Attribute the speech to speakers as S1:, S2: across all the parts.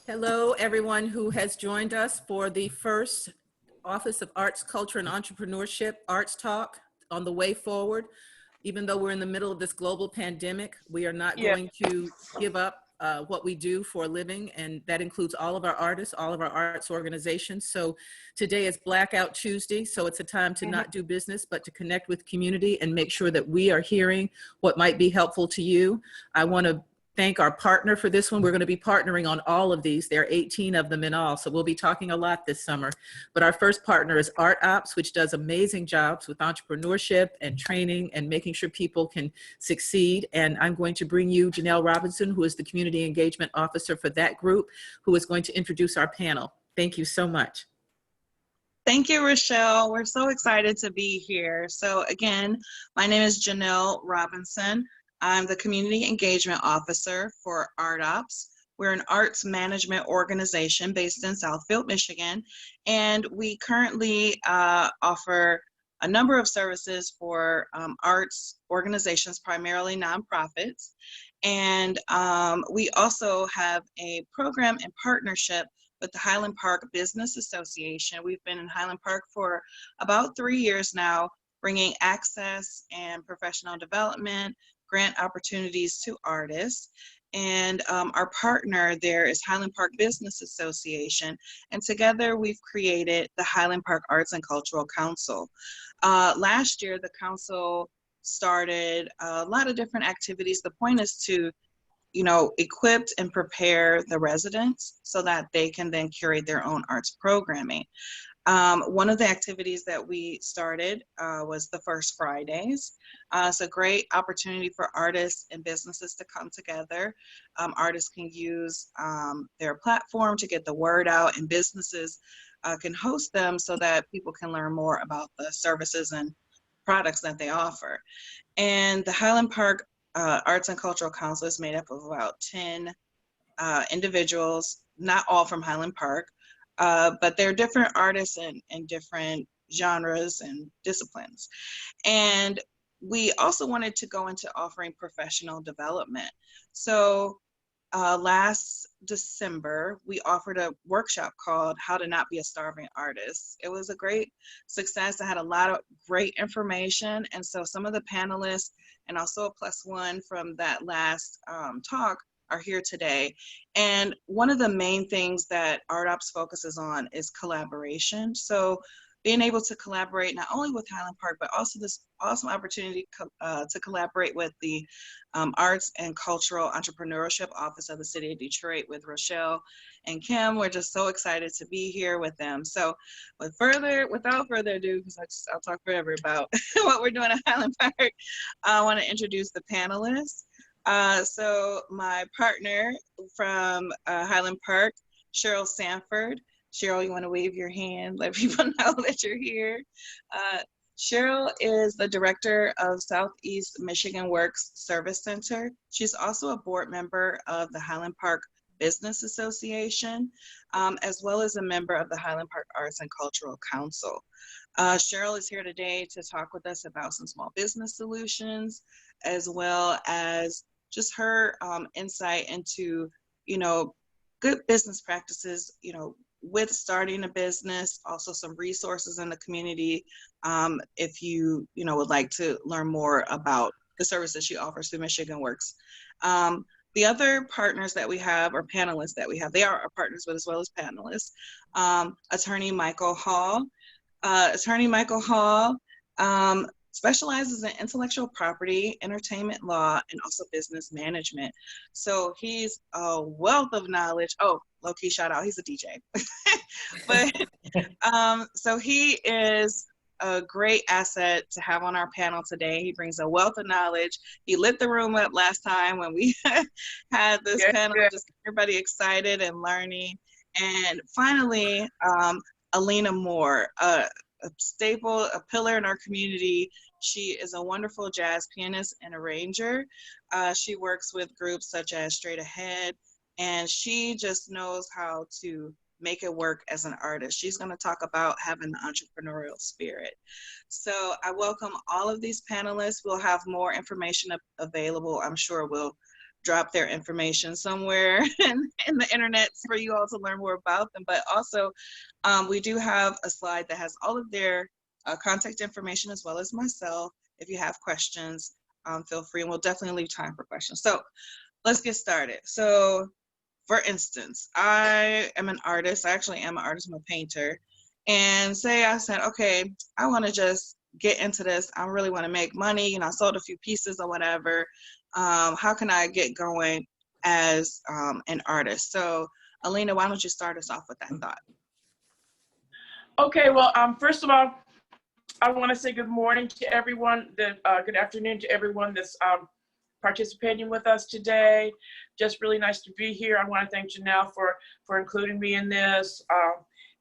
S1: Hello, everyone who has joined us for the first Office of Arts, Culture, and Entrepreneurship Arts Talk on the way forward. Even though we're in the middle of this global pandemic, we are not going to give up what we do for a living, and that includes all of our artists, all of our arts organizations. So today is Blackout Tuesday, so it's a time to not do business, but to connect with community and make sure that we are hearing what might be helpful to you. I want to thank our partner for this one. We're going to be partnering on all of these. There are 18 of them in all, so we'll be talking a lot this summer. But our first partner is ArtOps, which does amazing jobs with entrepreneurship and training and making sure people can succeed. And I'm going to bring you Jainelle Robinson, who is the Community Engagement Officer for that group, who is going to introduce our panel. Thank you so much.
S2: Thank you, Rochelle. We're so excited to be here. So again, my name is Jainelle Robinson. I'm the Community Engagement Officer for ArtOps. We're an arts management organization based in Southfield, Michigan, and we currently offer a number of services for arts organizations, primarily nonprofits. And we also have a program in partnership with the Highland Park Business Association. We've been in Highland Park for about 3 years now, bringing access and professional development, grant opportunities to artists. And our partner there is Highland Park Business Association. And together we've created the Highland Park Arts and Cultural Council. Last year, the council started a lot of different activities. The point is to, equip and prepare the residents so that they can then curate their own arts programming. One of the activities that we started was the First Fridays. It's a great opportunity for artists and businesses to come together. Artists can use their platform to get the word out, and businesses can host them so that people can learn more about the services and products that they offer. And the Highland Park Arts and Cultural Council is made up of about 10 individuals, not all from Highland Park, but they're different artists and different genres and disciplines. And we also wanted to go into offering professional development. So last December, we offered a workshop called How to Not Be a Starving Artist. It was a great success. I had a lot of great information. And so some of the panelists and also a +1 from that last talk are here today. And one of the main things that ArtOps focuses on is collaboration. So being able to collaborate not only with Highland Park, but also this awesome opportunity to collaborate with the Arts and Cultural Entrepreneurship Office of the City of Detroit with Rochelle and Kim. We're just so excited to be here with them. So without further ado, because I'll talk forever about what we're doing at Highland Park, I want to introduce the panelists. So my partner from Highland Park, Cheryl Sanford. Cheryl, you want to wave your hand, let people know that you're here. Cheryl is the director of Southeast Michigan Works Service Center. She's also a board member of the Highland Park Business Association, as well as a member of the Highland Park Arts and Cultural Council. Cheryl is here today to talk with us about some small business solutions, as well as just her insight into, good business practices, with starting a business, also some resources in the community if you, would like to learn more about the services she offers through Michigan Works. The other partners that we have, or panelists that we have, they are our partners, but as well as panelists. Attorney Michael Hall. Attorney Michael Hall specializes in intellectual property, entertainment law, and also business management. So he's a wealth of knowledge. Oh, low-key shout out, he's a DJ. But so he is a great asset to have on our panel today. He brings a wealth of knowledge. He lit the room up last time when we had this panel, just everybody excited and learning. And finally, Alina Morr, a staple, a pillar in our community. She is a wonderful jazz pianist and arranger. She works with groups such as Straight Ahead, and she just knows how to make it work as an artist. She's going to talk about having the entrepreneurial spirit. So I welcome all of these panelists. We'll have more information available. I'm sure we'll drop their information somewhere in the internet for you all to learn more about them. But also, we do have a slide that has all of their contact information as well as myself. If you have questions, feel free, and we'll definitely leave time for questions. So let's get started. So for instance, I am an artist. I actually am an artist. I'm a painter. And say I said, okay, I want to just get into this. I really want to make money. You know, I sold a few pieces or whatever. How can I get going as an artist? So Alina, why don't you start us off with that thought?
S3: Okay, well, first of all, I want to say good morning to everyone, good afternoon to everyone that's participating with us today. Just really nice to be here. I want to thank Jainelle for including me in this.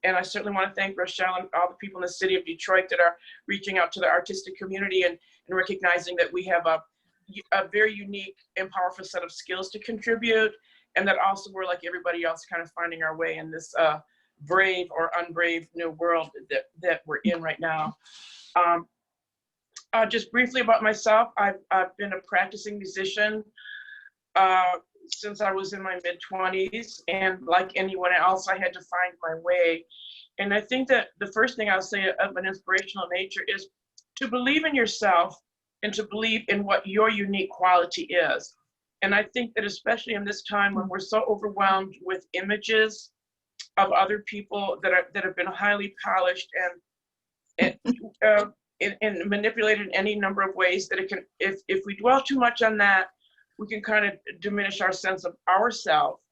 S3: And I certainly want to thank Rochelle and all the people in the city of Detroit that are reaching out to the artistic community and recognizing that we have a very unique and powerful set of skills to contribute, and that also we're like everybody else kind of finding our way in this brave or unbrave new world that we're in right now. Just briefly about myself, I've been a practicing musician since I was in my mid-20s, and like anyone else, I had to find my way. And I think that the first thing I'll say of an inspirational nature is to believe in yourself and to believe in what your unique quality is. And I think that especially in this time when we're so overwhelmed with images of other people that have been highly polished and manipulated in any number of ways, that it can, if we dwell too much on that, we can kind of diminish our sense of ourselves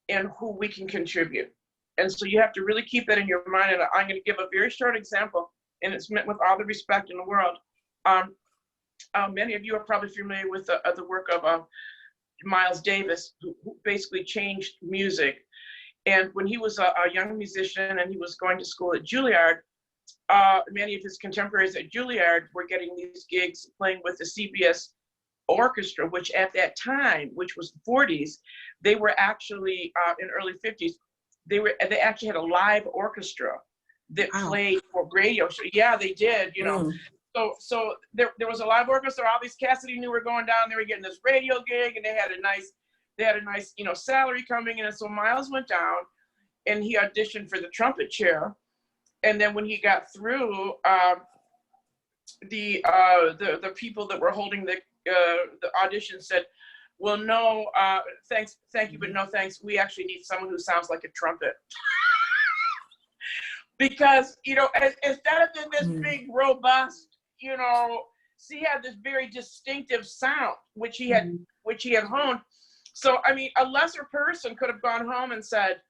S3: and who we can contribute. And so you have to really keep that in your mind. And I'm going to give a very short example, and it's meant with all the respect in the world. Many of you are probably familiar with the work of Miles Davis, who basically changed music. And when he was a young musician and he was going to school at Juilliard, many of his contemporaries at Juilliard were getting these gigs playing with the CBS orchestra, which at that time, which was the 40s, they were actually in early 50s, they actually had a live orchestra that played for radio show. Yeah, they did, you know. So there was a live orchestra. All these Cassidy knew were going down. They were getting this radio gig, and they had a nice, you know, salary coming in. And so Miles went down, and he auditioned for the trumpet chair. And then when he got through, the people that were holding the audition said, "Well, no, thank you, but no thanks. We actually need someone who sounds like a trumpet." Because, you know, instead of being this big, robust, you know, he had this very distinctive sound, which he had honed. So, I mean, a lesser person could have gone home and said,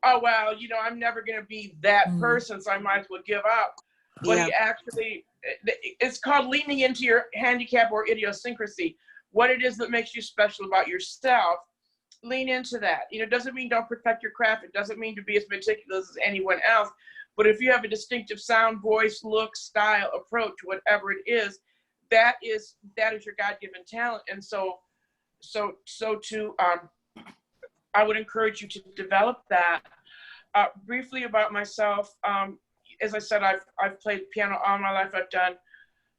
S3: "Oh, well, you know, I'm never going to be that person, so I might as well give up." But he actually, it's called leaning into your handicap or idiosyncrasy. What it is that makes you special about yourself, lean into that. You know, it doesn't mean don't perfect your craft. It doesn't mean to be as meticulous as anyone else. But if you have a distinctive sound, voice, look, style, approach, whatever it is, that is your God-given talent. And so to I would encourage you to develop that. Briefly about myself, as I said, I've played piano all my life. I've done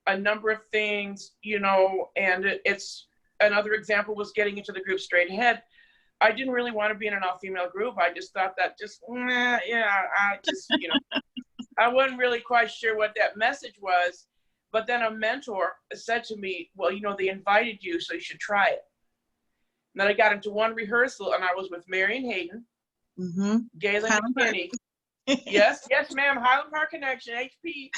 S3: a number of things, you know, and it's another example was getting into the group Straight Ahead. I didn't really want to be in an all-female group. I just thought that you know, I wasn't really quite sure what that message was. But then a mentor said to me, "Well, you know, they invited you, so you should try it." And then I got into one rehearsal, and I was with Marion Hayden, Galen McKinney. Yes, ma'am, Highland Park Connection, HP,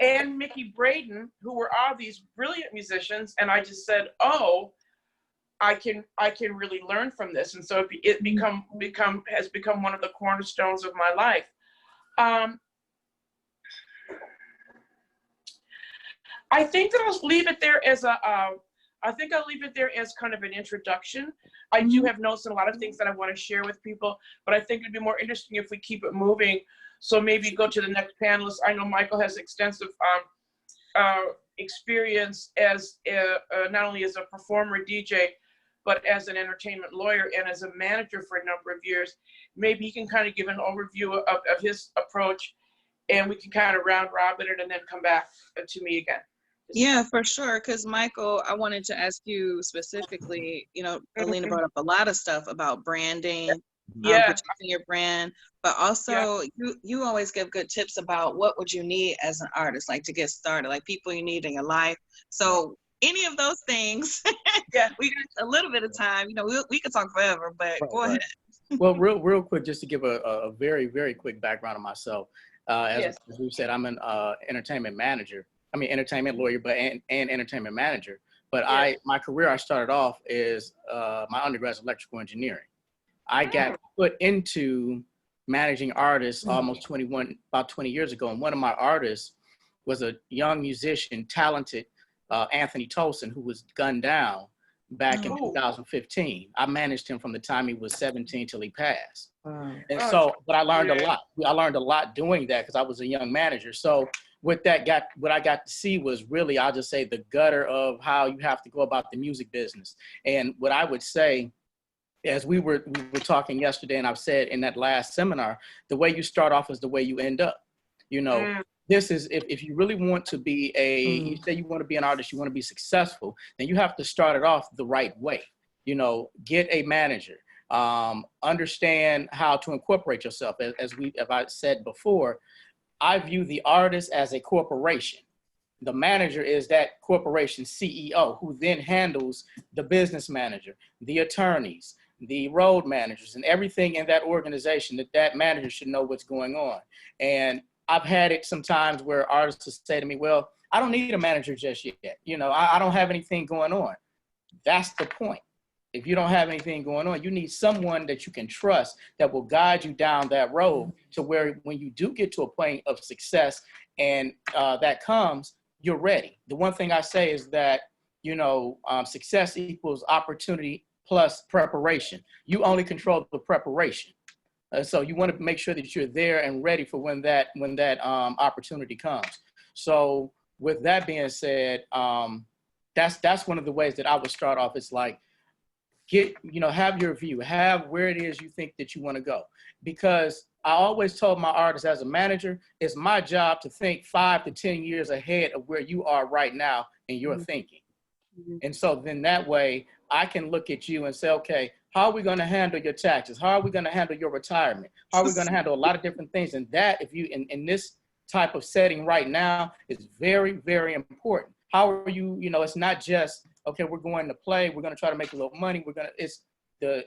S3: and Mickey Braden, who were all these brilliant musicians. And I just said, "Oh, I can really learn from this." And so it has become one of the cornerstones of my life. I think that I'll leave it there as kind of an introduction. I do have notes and a lot of things that I want to share with people, but I think it'd be more interesting if we keep it moving. So maybe go to the next panelist. I know Michael has extensive experience as not only as a performer, DJ, but as an entertainment lawyer and as a manager for a number of years. Maybe he can kind of give an overview of his approach, and we can kind of round robin it and then come back to me again.
S2: Yeah, for sure. Because Michael, I wanted to ask you specifically, Alina brought up a lot of stuff about branding,
S3: Yeah,
S2: protecting your brand, but
S3: yeah,
S2: also you always give good tips about what would you need as an artist, like to get started, like people you need in your life. So any of those things,
S3: yeah.
S2: we got a little bit of time, we could talk forever, but
S4: Right,
S2: go
S4: right.
S2: ahead.
S4: Well, real quick, just to give a very, very quick background of myself.
S3: Yes.
S4: As we said, I'm an entertainment manager. I mean, entertainment lawyer, but and entertainment manager. But
S3: Yes.
S4: my career, I started off is my undergrad's electrical engineering. I got put into managing artists almost about 20 years ago. And one of my artists was a young musician, talented Anthony Tolson, who was gunned down back in
S3: Oh.
S4: 2015. I managed him from the time he was 17 till he passed.
S1: Wow.
S4: And
S3: Oh,
S4: so, but I learned a
S3: yeah.
S4: lot. I learned a lot doing that because I was a young manager. So what I got to see was really, I'll just say, the gutter of how you have to go about the music business. And what I would say, as we were talking yesterday, and I've said in that last seminar, the way you start off is the way you end up. This is, if you really want to be you say you want to be an artist, you want to be successful, then you have to start it off the right way. Get a manager, understand how to incorporate yourself. As I said before, I view the artist as a corporation. The manager is that corporation CEO, who then handles the business manager, the attorneys, the road managers, and everything in that organization. That manager should know what's going on. And I've had it sometimes where artists will say to me, well, I don't need a manager just yet. I don't have anything going on. That's the point. If you don't have anything going on, you need someone that you can trust that will guide you down that road to where when you do get to a point of success and that comes, you're ready. The one thing I say is that, success equals opportunity plus preparation. You only control the preparation. So you want to make sure that you're there and ready for when that opportunity comes. So with that being said, that's one of the ways that I would start off. It's like, have your view, have where it is you think that you want to go. Because I always told my artists, as a manager, it's my job to think 5 to 10 years ahead of where you are right now in your thinking. And so then that way I can look at you and say, okay, how are we going to handle your taxes? How are we going to handle your retirement? How are we going to handle a lot of different things? And that, if you in this type of setting right now, is very, very important. How are you, it's not just, okay, we're going to play, we're going to try to make a little money. It's the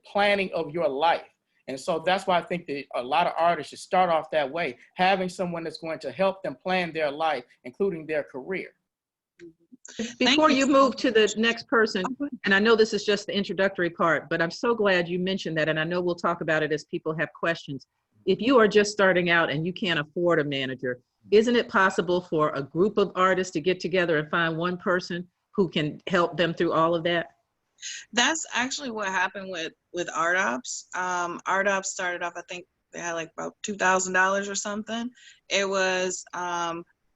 S4: planning of your life. And so that's why I think that a lot of artists should start off that way, having someone that's going to help them plan their life, including their career.
S1: Before you move to the next person, and I know this is just the introductory part, but I'm so glad you mentioned that, and I know we'll talk about it as people have questions. If you are just starting out and you can't afford a manager, isn't it possible for a group of artists to get together and find one person who can help them through all of that?
S2: That's actually what happened with ArtOps. ArtOps started off, I think they had like about $2,000 or something. It was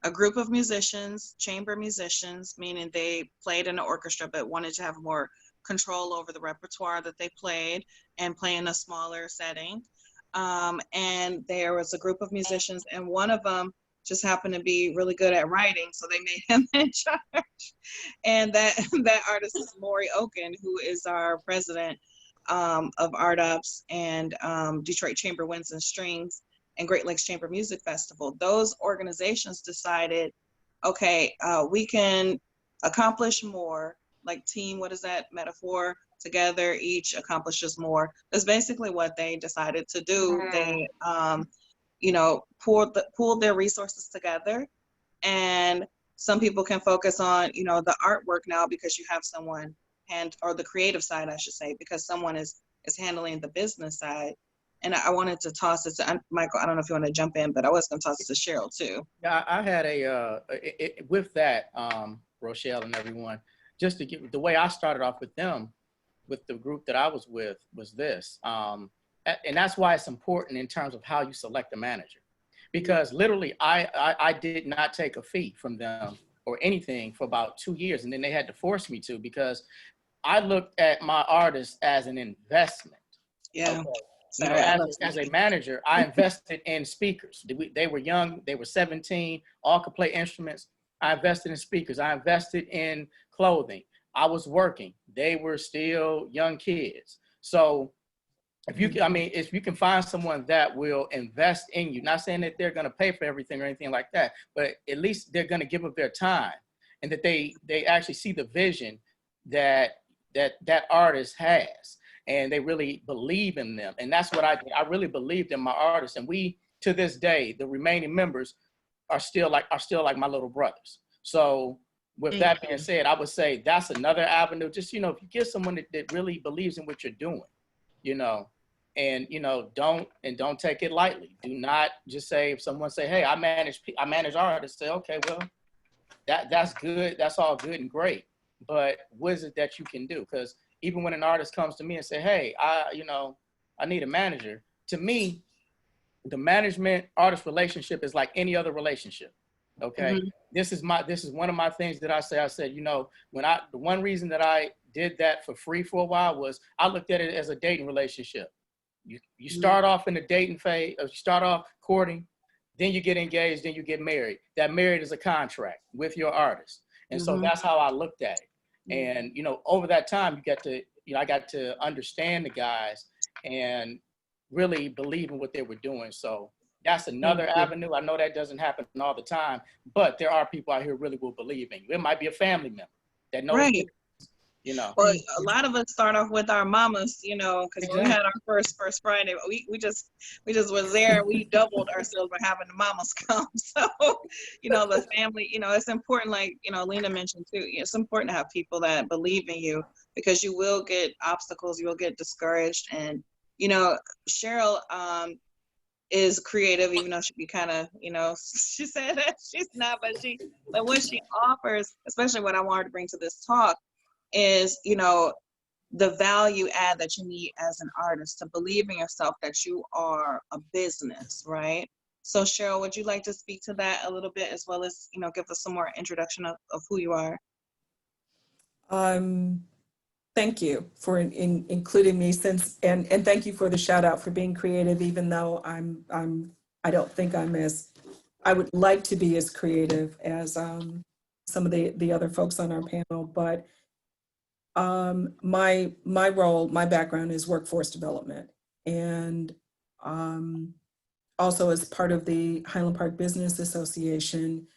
S2: a group of musicians, chamber musicians, meaning they played in an orchestra but wanted to have more control over the repertoire that they played and play in a smaller setting. And there was a group of musicians, and one of them just happened to be really good at writing, so they made him in charge. And that artist is Morr, who is our president of ArtOps and Detroit Chamber Winds and Strings and Great Lakes Chamber Music Festival. Those organizations decided, okay, we can accomplish more, like team, what is that metaphor? Together, each accomplishes more. That's basically what they decided to do. They, pooled their resources together, and some people can focus on, the artwork now because you have someone, or the creative side, I should say, because someone is handling the business side. And I wanted to toss it to Michael. I don't know if you want to jump in, but I was going to toss it to Cheryl too.
S4: Yeah, I had with that, Rochelle and everyone, just to get the way I started off with them, with the group that I was with, was this. And that's why it's important in terms of how you select a manager, because literally I did not take a fee from them or anything for about 2 years. And then they had to force me to, because I looked at my artists as an investment.
S2: Yeah.
S4: Okay. As a manager, I invested in speakers. They were young, they were 17, all could play instruments. I invested in speakers. I invested in clothing. I was working. They were still young kids. So if you can, I mean, if you can find someone that will invest in you, not saying that they're going to pay for everything or anything like that, but at least they're going to give up their time, and that they actually see the vision that artist has, and they really believe in them. And that's what I did. I really believed in my artists, and we, to this day, the remaining members are still like my little brothers. So with that being said, I would say that's another avenue. Just, you know, if you get someone that really believes in what you're doing, you know, and, you know, don't take it lightly. Do not just say, if someone say, hey, I manage artists, say, okay, well, that's good. That's all good and great. But what is it that you can do? Because even when an artist comes to me and say, hey, I need a manager, to me, the management artist relationship is like any other relationship. Okay. Mm-hmm. This is one of my things that I said, you know, the one reason that I did that for free for a while was I looked at it as a dating relationship. You start off in the dating phase, or you start off courting, then you get engaged, then you get married. That married is a contract with your artist. And so that's how I looked at it. And, you know, over that time, I got to understand the guys and really believe in what they were doing. So that's another avenue. I know that doesn't happen all the time, but there are people out here who really will believe in you. It might be a family member that knows, right. You know.
S2: Well, a lot of us start off with our mamas, you know, because when we had our first Friday, we just was there, and we doubled ourselves by having the mamas come. So, you know, the family, you know, it's important, like, you know, Alina mentioned too, it's important to have people that believe in you, because you will get obstacles, you will get discouraged. And, you know, Cheryl is creative, even though she kind of, you know, she said that she's not, but what she offers, especially what I wanted to bring to this talk, is, you know, the value add that you need as an artist, to believe in yourself, that you are a business, right? So Cheryl, would you like to speak to that a little bit, as well as, you know, give us some more introduction of who you are?
S5: Thank you for including me, and thank you for the shout out for being creative, even though I don't think I would like to be as creative as some of the other folks on our panel, but my role, my background is workforce development, and also as part of the Highland Park Business Association,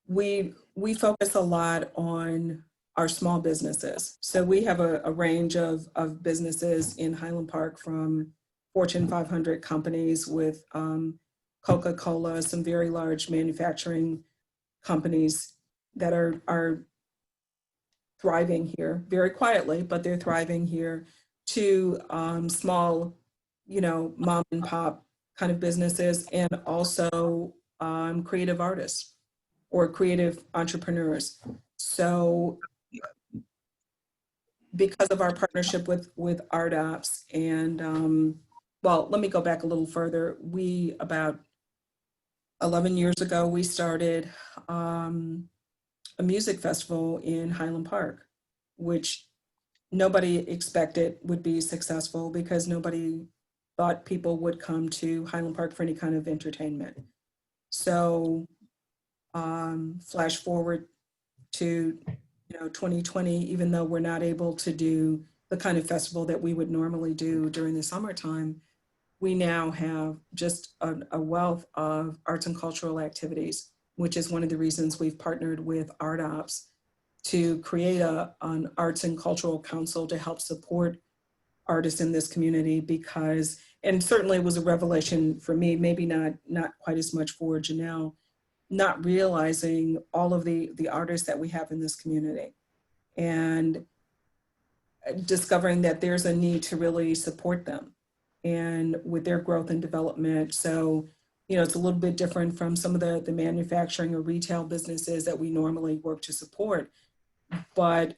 S5: we focus a lot on our small businesses. So we have a range of businesses in Highland Park, from Fortune 500 companies with Coca-Cola, some very large manufacturing companies that are thriving here very quietly, but they're thriving here, to small, you know, mom and pop kind of businesses, and also creative artists or creative entrepreneurs. So because of our partnership with ArtOps, and well, let me go back a little further. We, about 11 years ago, we started a music festival in Highland Park, which nobody expected would be successful, because nobody thought people would come to Highland Park for any kind of entertainment. So flash forward to 2020, even though we're not able to do the kind of festival that we would normally do during the summertime, we now have just a wealth of arts and cultural activities, which is one of the reasons we've partnered with ArtOps to create an arts and cultural council to help support artists in this community. Because, and certainly it was a revelation for me, maybe not quite as much for Jainelle, not realizing all of the artists that we have in this community, and discovering that there's a need to really support them and with their growth and development. So, it's a little bit different from some of the manufacturing or retail businesses that we normally work to support, but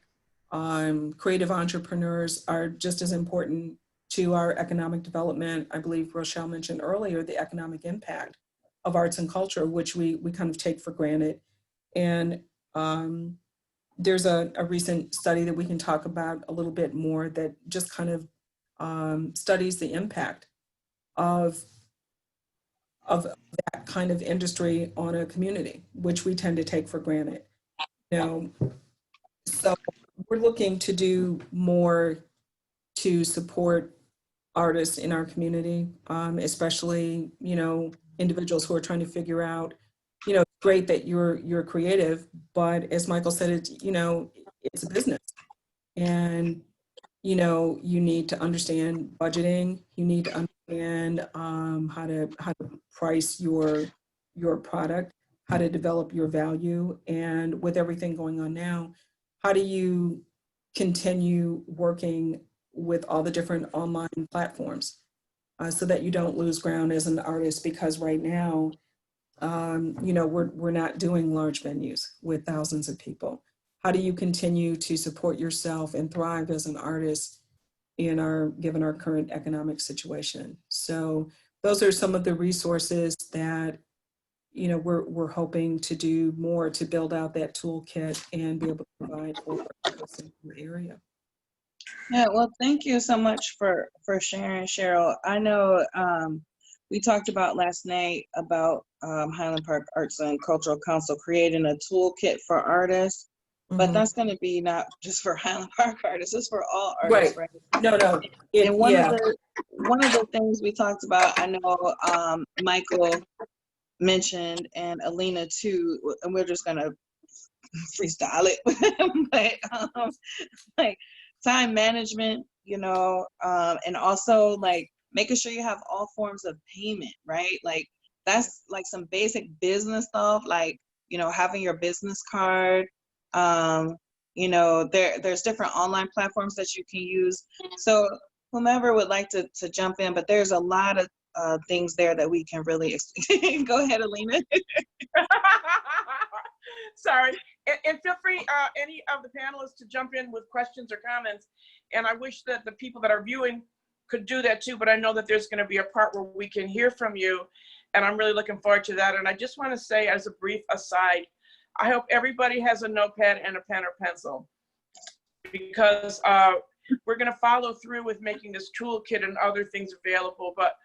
S5: creative entrepreneurs are just as important to our economic development. I believe Rochelle mentioned earlier the economic impact of arts and culture, which we kind of take for granted. And there's a recent study that we can talk about a little bit more that just kind of studies the impact of of that kind of industry on a community, which we tend to take for granted. You know, so we're looking to do more to support artists in our community, especially, you know, individuals who are trying to figure out, you know, it's great that you're creative, but as Michael said, it's, you know, it's a business. And, you know, you need to understand budgeting, you need to understand how to price your product, how to develop your value. And with everything going on now, how do you continue working with all the different online platforms so that you don't lose ground as an artist? Because right now, you know, we're not doing large venues with thousands of people. How do you continue to support yourself and thrive as an artist given our current economic situation? So those are some of the resources that, you know, we're hoping to do more to build out that toolkit and be able to provide for artists in the area.
S2: Yeah, well, thank you so much for sharing, Cheryl. I know we talked about last night about Highland Park Arts and Cultural Council creating a toolkit for artists, but that's going to be not just for Highland Park artists; it's for all artists, right?
S5: No.
S2: And one of the things we talked about, I know Michael mentioned and Alina too, and we're just going to freestyle it, but like time management, you know, and also like making sure you have all forms of payment, right? Like that's like some basic business stuff, like, you know, having your business card. You know, there's different online platforms that you can use. So whomever would like to jump in, but there's a lot of things there that we can really go ahead, Alina.
S3: Sorry, and feel free, any of the panelists, to jump in with questions or comments. And I wish that the people that are viewing could do that too, but I know that there's going to be a part where we can hear from you, and I'm really looking forward to that. And I just want to say, as a brief aside, I hope everybody has a notepad and a pen or pencil, because we're going to follow through with making this toolkit and other things available, but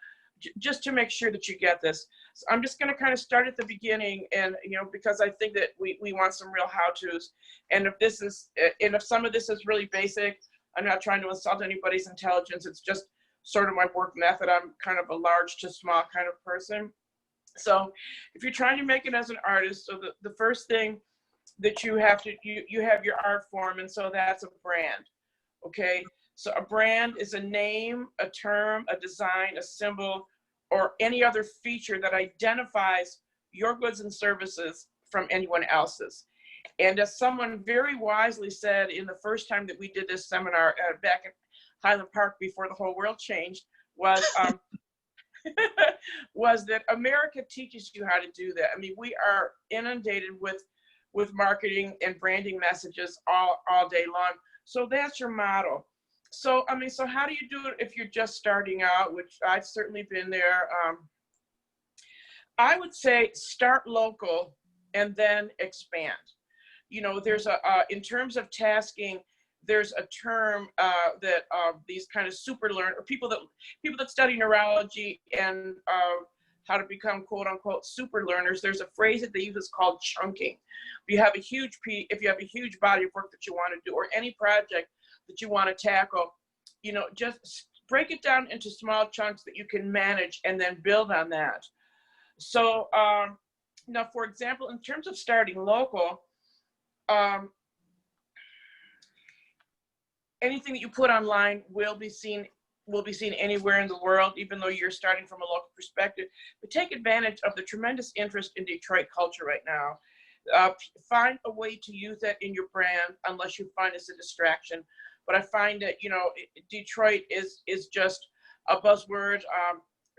S3: just to make sure that you get this. So I'm just going to kind of start at the beginning, and, you know, because I think that we want some real how-tos. And if some of this is really basic, I'm not trying to insult anybody's intelligence. It's just sort of my work method. I'm kind of a large to small kind of person. So if you're trying to make it as an artist, so the first thing that you have your art form, and so that's a brand, okay? So a brand is a name, a term, a design, a symbol, or any other feature that identifies your goods and services from anyone else's. And as someone very wisely said in the first time that we did this seminar back in Highland Park before the whole world changed, was was that America teaches you how to do that. I mean, we are inundated with marketing and branding messages all day long. So that's your model. So, I mean, so how do you do it if you're just starting out, which I've certainly been there. I would say start local and then expand. You know, there's in terms of tasking, there's a term that these kind of super learners, or people that study neurology and how to become quote unquote super learners, there's a phrase that they use, it's called chunking. If you have a huge body of work that you want to do, or any project that you want to tackle, you know, just break it down into small chunks that you can manage and then build on that. So now, for example, in terms of starting local, anything that you put online will be seen anywhere in the world, even though you're starting from a local perspective. But take advantage of the tremendous interest in Detroit culture right now. Find a way to use that in your brand, unless you find it's a distraction. But I find that, you know, Detroit is just a buzzword.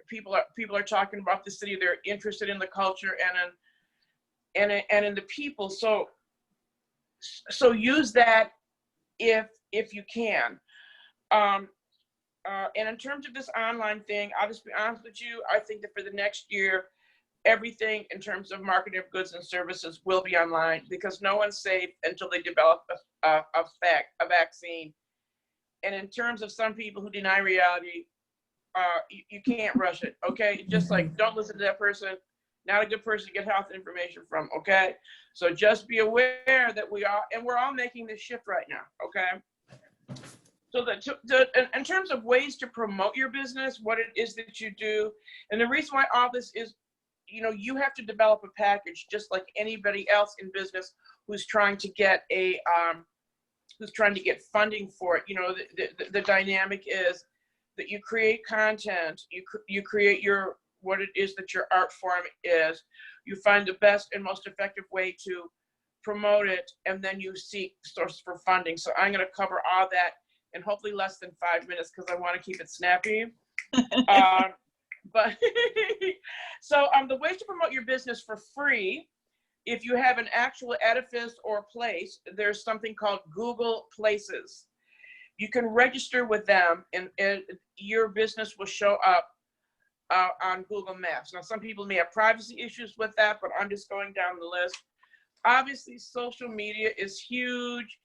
S3: People are talking about the city. They're interested in the culture and in the people. So use that if you can. And in terms of this online thing, I'll just be honest with you. I think that for the next year, everything in terms of marketing of goods and services will be online, because no one's safe until they develop a vaccine. And in terms of some people who deny reality, you can't rush it, okay? Just like, don't listen to that person, not a good person to get health information from, okay? So just be aware that we're all making this shift right now, okay? So in terms of ways to promote your business, what it is that you do, and the reason why all this is, you have to develop a package just like anybody else in business who's trying to get funding for it. The dynamic is that you create content, you create what it is that your art form is, you find the best and most effective way to promote it, and then you seek sources for funding. So I'm going to cover all that in hopefully less than 5 minutes because I want to keep it snappy. But so the ways to promote your business for free, if you have an actual edifice or place, there's something called Google Places. You can register with them and your business will show up on Google Maps. Now, some people may have privacy issues with that, but I'm just going down the list. Obviously, social media is huge.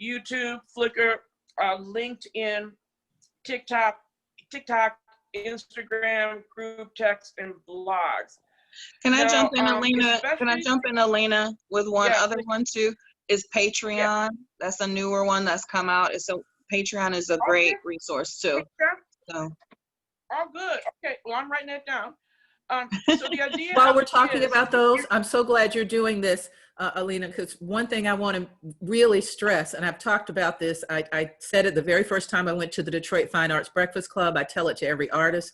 S3: YouTube, Flickr, LinkedIn, TikTok, Instagram, group text, and blogs.
S2: Can I
S3: Now,
S2: jump in, Alina? Can I
S3: especially-
S2: jump in, Alina, with one
S3: Yeah,
S2: other one too? Is Patreon.
S3: Yeah.
S2: That's a newer one that's come out. Patreon is a great
S3: Okay.
S2: resource too.
S3: Okay.
S2: So
S3: Oh, good. Okay, well, I'm writing that down. So the idea
S1: While
S3: of
S1: we're
S3: it
S1: talking
S3: is-
S1: about those, I'm so glad you're doing this, Alina, because one thing I want to really stress, and I've talked about this, I said it the very first time I went to the Detroit Fine Arts Breakfast Club, I tell it to every artist,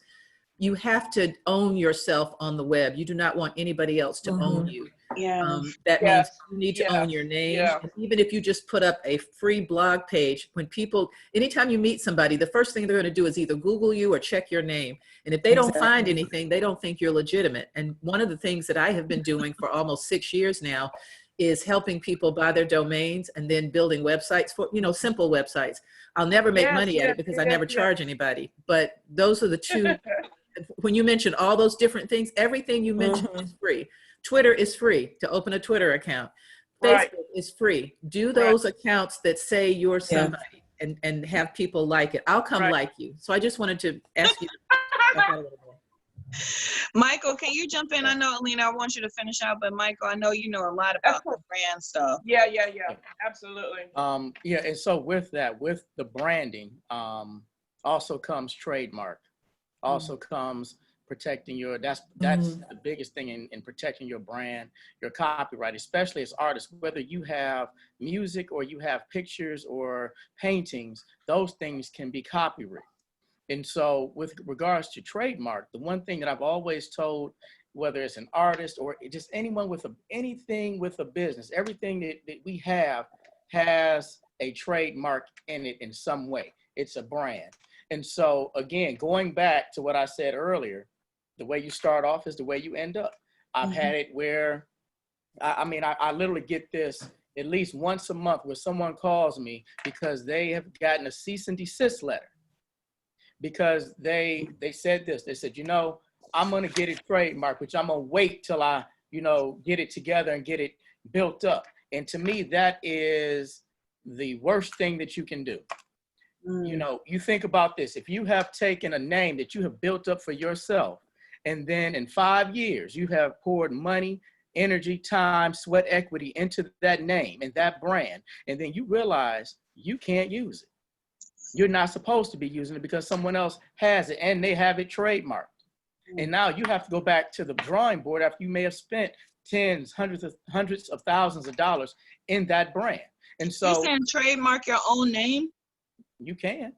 S1: you have to own yourself on the web. You do not want anybody else to own you.
S2: yeah.
S1: That
S3: Yes,
S1: means you need to own your name.
S3: yeah.
S1: And even if you just put up a free blog page, anytime you meet somebody, the first thing they're going to do is either Google you or check your name. And if they don't find anything, they don't think you're legitimate. And one of the things that I have been doing for almost 6 years now is helping people buy their domains and then building websites for, simple websites. I'll never make money at it because I never charge anybody. But those are the two. When you mention all those different things, everything you mentioned is free. Twitter is free to open a Twitter account.
S3: Right.
S1: Facebook is free. Do those accounts that say you're somebody and have people like it. I'll come like you. So I just wanted to ask you about that a little more.
S2: Michael, can you jump in? I know, Alina, I want you to finish out, but Michael, I know you know a lot about the brand stuff.
S3: Yeah, absolutely.
S4: Yeah, and so with that, with the branding, also comes trademark, also comes protecting that's the biggest thing in protecting your brand, your copyright, especially as artists, whether you have music or you have pictures or paintings, those things can be copyrighted. And so with regards to trademark, the one thing that I've always told, whether it's an artist or just anyone with anything with a business, everything that we have has a trademark in it in some way. It's a brand. And so again, going back to what I said earlier, the way you start off is the way you end up. I've had it where, I literally get this at least once a month where someone calls me because they have gotten a cease and desist letter. Because they said this, they said, I'm going to get it trademarked, which I'm going to wait till I, get it together and get it built up. And to me, that is the worst thing that you can do. You think about this. If you have taken a name that you have built up for yourself, and then in 5 years, you have poured money, energy, time, sweat, equity into that name and that brand, and then you realize you can't use it. You're not supposed to be using it because someone else has it and they have it trademarked. And now you have to go back to the drawing board after you may have spent tens, hundreds of thousands of dollars in that brand. And so
S2: you can trademark your own name.
S4: You can,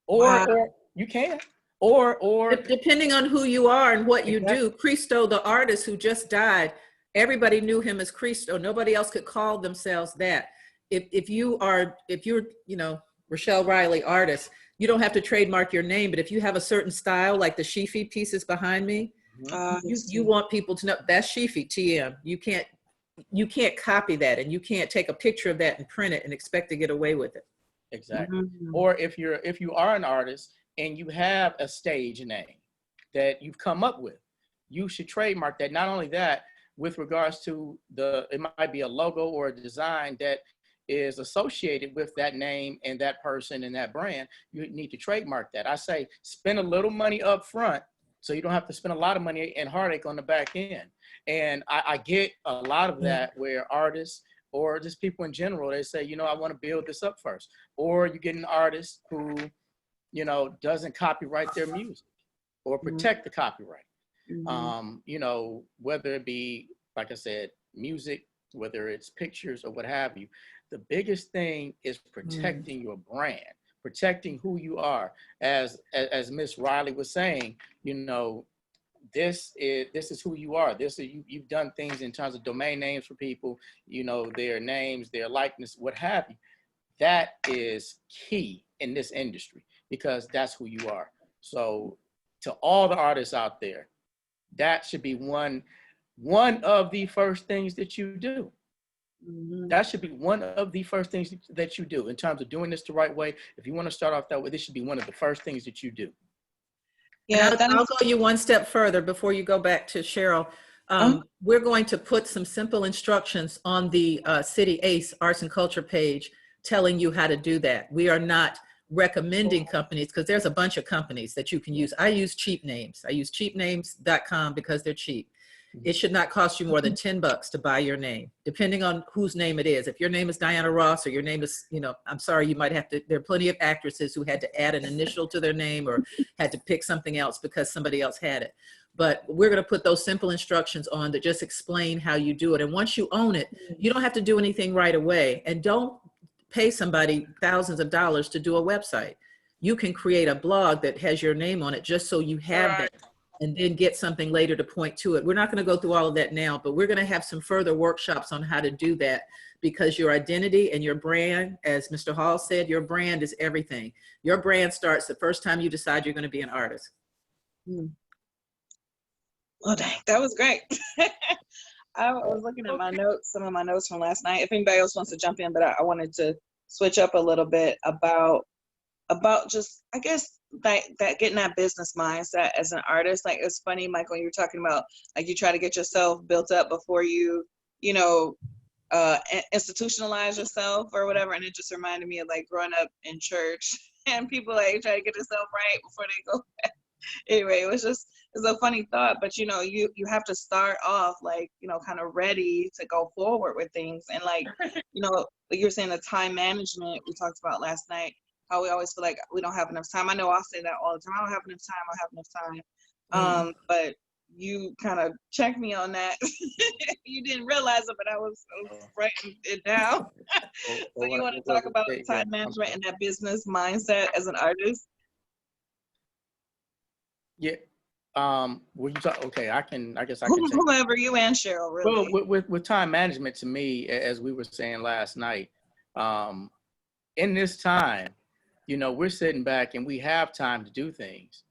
S4: or you can, or
S1: depending on who you are and what you do. Christo, the artist who just died, everybody knew him as Christo. Nobody else could call themselves that. If you're, Rochelle Riley artist, you don't have to trademark your name, but if you have a certain style, like the Shifi pieces behind me, you want people to know that's Shifi TM. You can't copy that, and you can't take a picture of that and print it and expect to get away with it.
S4: Exactly. Or if you are an artist and you have a stage name that you've come up with, you should trademark that. Not only that, with regards to it might be a logo or a design that is associated with that name and that person and that brand, you need to trademark that. I say spend a little money up front so you don't have to spend a lot of money and heartache on the back end. And I get a lot of that where artists or just people in general, they say, you know, I want to build this up first. Or you get an artist who, you know, doesn't copyright their music or protect the copyright. You know, whether it be, like I said, music, whether it's pictures or what have you, the biggest thing is protecting your brand, protecting who you are. As Miss Riley was saying, you know, this is who you are. This is you've done things in terms of domain names for people, you know, their names, their likeness, what have you. That is key in this industry because that's who you are. So to all the artists out there, that should be one of the first things that you do. That should be one of the first things that you do in terms of doing this the right way. If you want to start off that way, this should be one of the first things that you do.
S2: Yeah,
S1: I'll go you one step further before you go back to Cheryl. We're going to put some simple instructions on the City ACE Arts and Culture page telling you how to do that. We are not recommending companies because there's a bunch of companies that you can use. I use cheap names. I use cheapnames.com because they're cheap. It should not cost you more than $10 to buy your name, depending on whose name it is. If your name is Diana Ross or your name is, you know, I'm sorry, you might have to, there are plenty of actresses who had to add an initial to their name or had to pick something else because somebody else had it. But we're going to put those simple instructions on that just explain how you do it. And once you own it, you don't have to do anything right away. And don't pay somebody thousands of dollars to do a website. You can create a blog that has your name on it just so you have that. And then get something later to point to it. We're not going to go through all of that now, but we're going to have some further workshops on how to do that because your identity and your brand, as Mr. Hall said, your brand is everything. Your brand starts the first time you decide you're going to be an artist.
S2: Well, dang, that was great. I was looking at my notes, some of my notes from last night. If anybody else wants to jump in, but I wanted to switch up a little bit about just, I guess, that getting that business mindset as an artist. Like, it's funny, Michael, you were talking about, like, you try to get yourself built up before you know, institutionalize yourself or whatever. And it just reminded me of, like, growing up in church and people, like, try to get themselves right before they go back. Anyway, it's a funny thought, but, you know, you have to start off, like, you know, kind of ready to go forward with things. And, like, you know, like you're saying, the time management we talked about last night, how we always feel like we don't have enough time. I know I'll say that all the time. I don't have enough time. I don't have enough time. But you kind of checked me on that. You didn't realize it, but I was writing it down. So you want to talk about time management and that business mindset as an artist?
S4: Yeah. Well, you talk, okay, I guess I can take
S2: whomever, you and Cheryl, really.
S4: Well, with time management, to me, as we were saying last night, in this time, you know, we're sitting back and we have time to do things.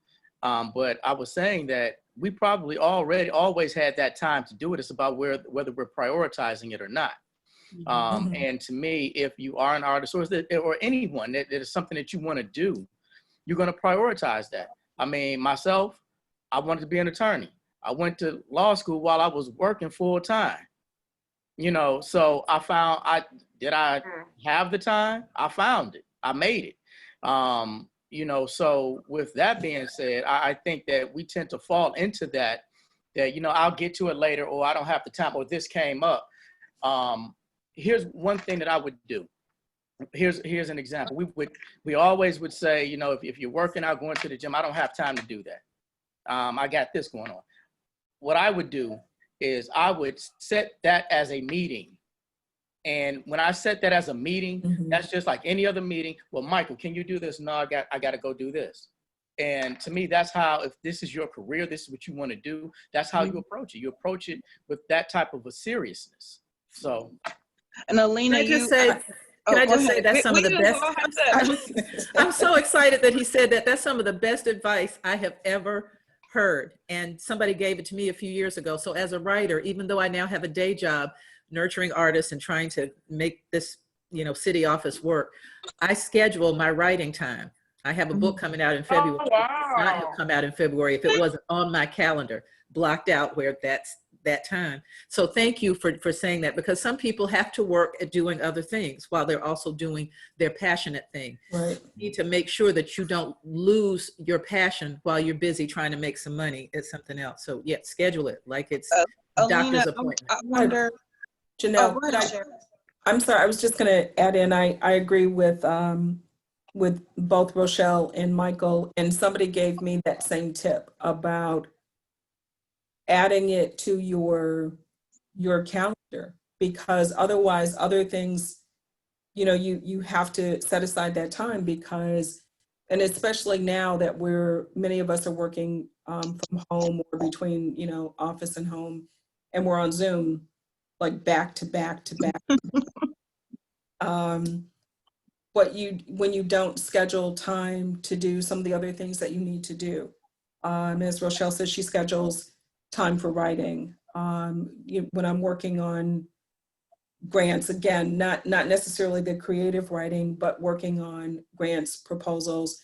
S4: But I was saying that we probably always had that time to do it. It's about whether we're prioritizing it or not. And to me, if you are an artist or anyone that is something that you want to do, you're going to prioritize that. I mean, myself, I wanted to be an attorney. I went to law school while I was working full time. You know, so I found, did I have the time? I found it. I made it. You know, so with that being said, I think that we tend to fall into that, you know, I'll get to it later, or I don't have the time, or this came up. Here's one thing that I would do. Here's an example. We always would say, you know, if you're working out, going to the gym, I don't have time to do that. I got this going on. What I would do is I would set that as a meeting. And when I set that as a meeting, that's just like any other meeting. Well, Michael, can you do this? No, I got to go do this. And to me, that's how, if this is your career, this is what you want to do, that's how you approach it. You approach it with that type of a seriousness. So.
S2: And Alina,
S1: Can I just say that's some of the best. I'm so excited that he said that. That's some of the best advice I have ever heard. And somebody gave it to me a few years ago. So as a writer, even though I now have a day job nurturing artists and trying to make this, you know, city office work, I schedule my writing time. I have a book coming out in February.
S3: Oh, wow.
S1: It would not have come out in February if it wasn't on my calendar, blocked out where that's that time. So thank you for saying that, because some people have to work at doing other things while they're also doing their passionate thing.
S5: Right.
S1: You need to make sure that you don't lose your passion while you're busy trying to make some money at something else. So yeah, schedule it like it's a
S2: Alina,
S1: doctor's appointment.
S2: I wonder.
S5: Jainelle,
S2: Oh, go ahead, Cheryl.
S5: I'm sorry, I was just going to add in, I agree with both Rochelle and Michael, and somebody gave me that same tip about adding it to your calendar, because otherwise other things, you know, you have to set aside that time, because, and especially now that many of us are working from home or between, you know, office and home, and we're on Zoom, like back to back to back. But when you don't schedule time to do some of the other things that you need to do. As Rochelle says, she schedules time for writing. When I'm working on grants, again, not necessarily the creative writing, but working on grants, proposals,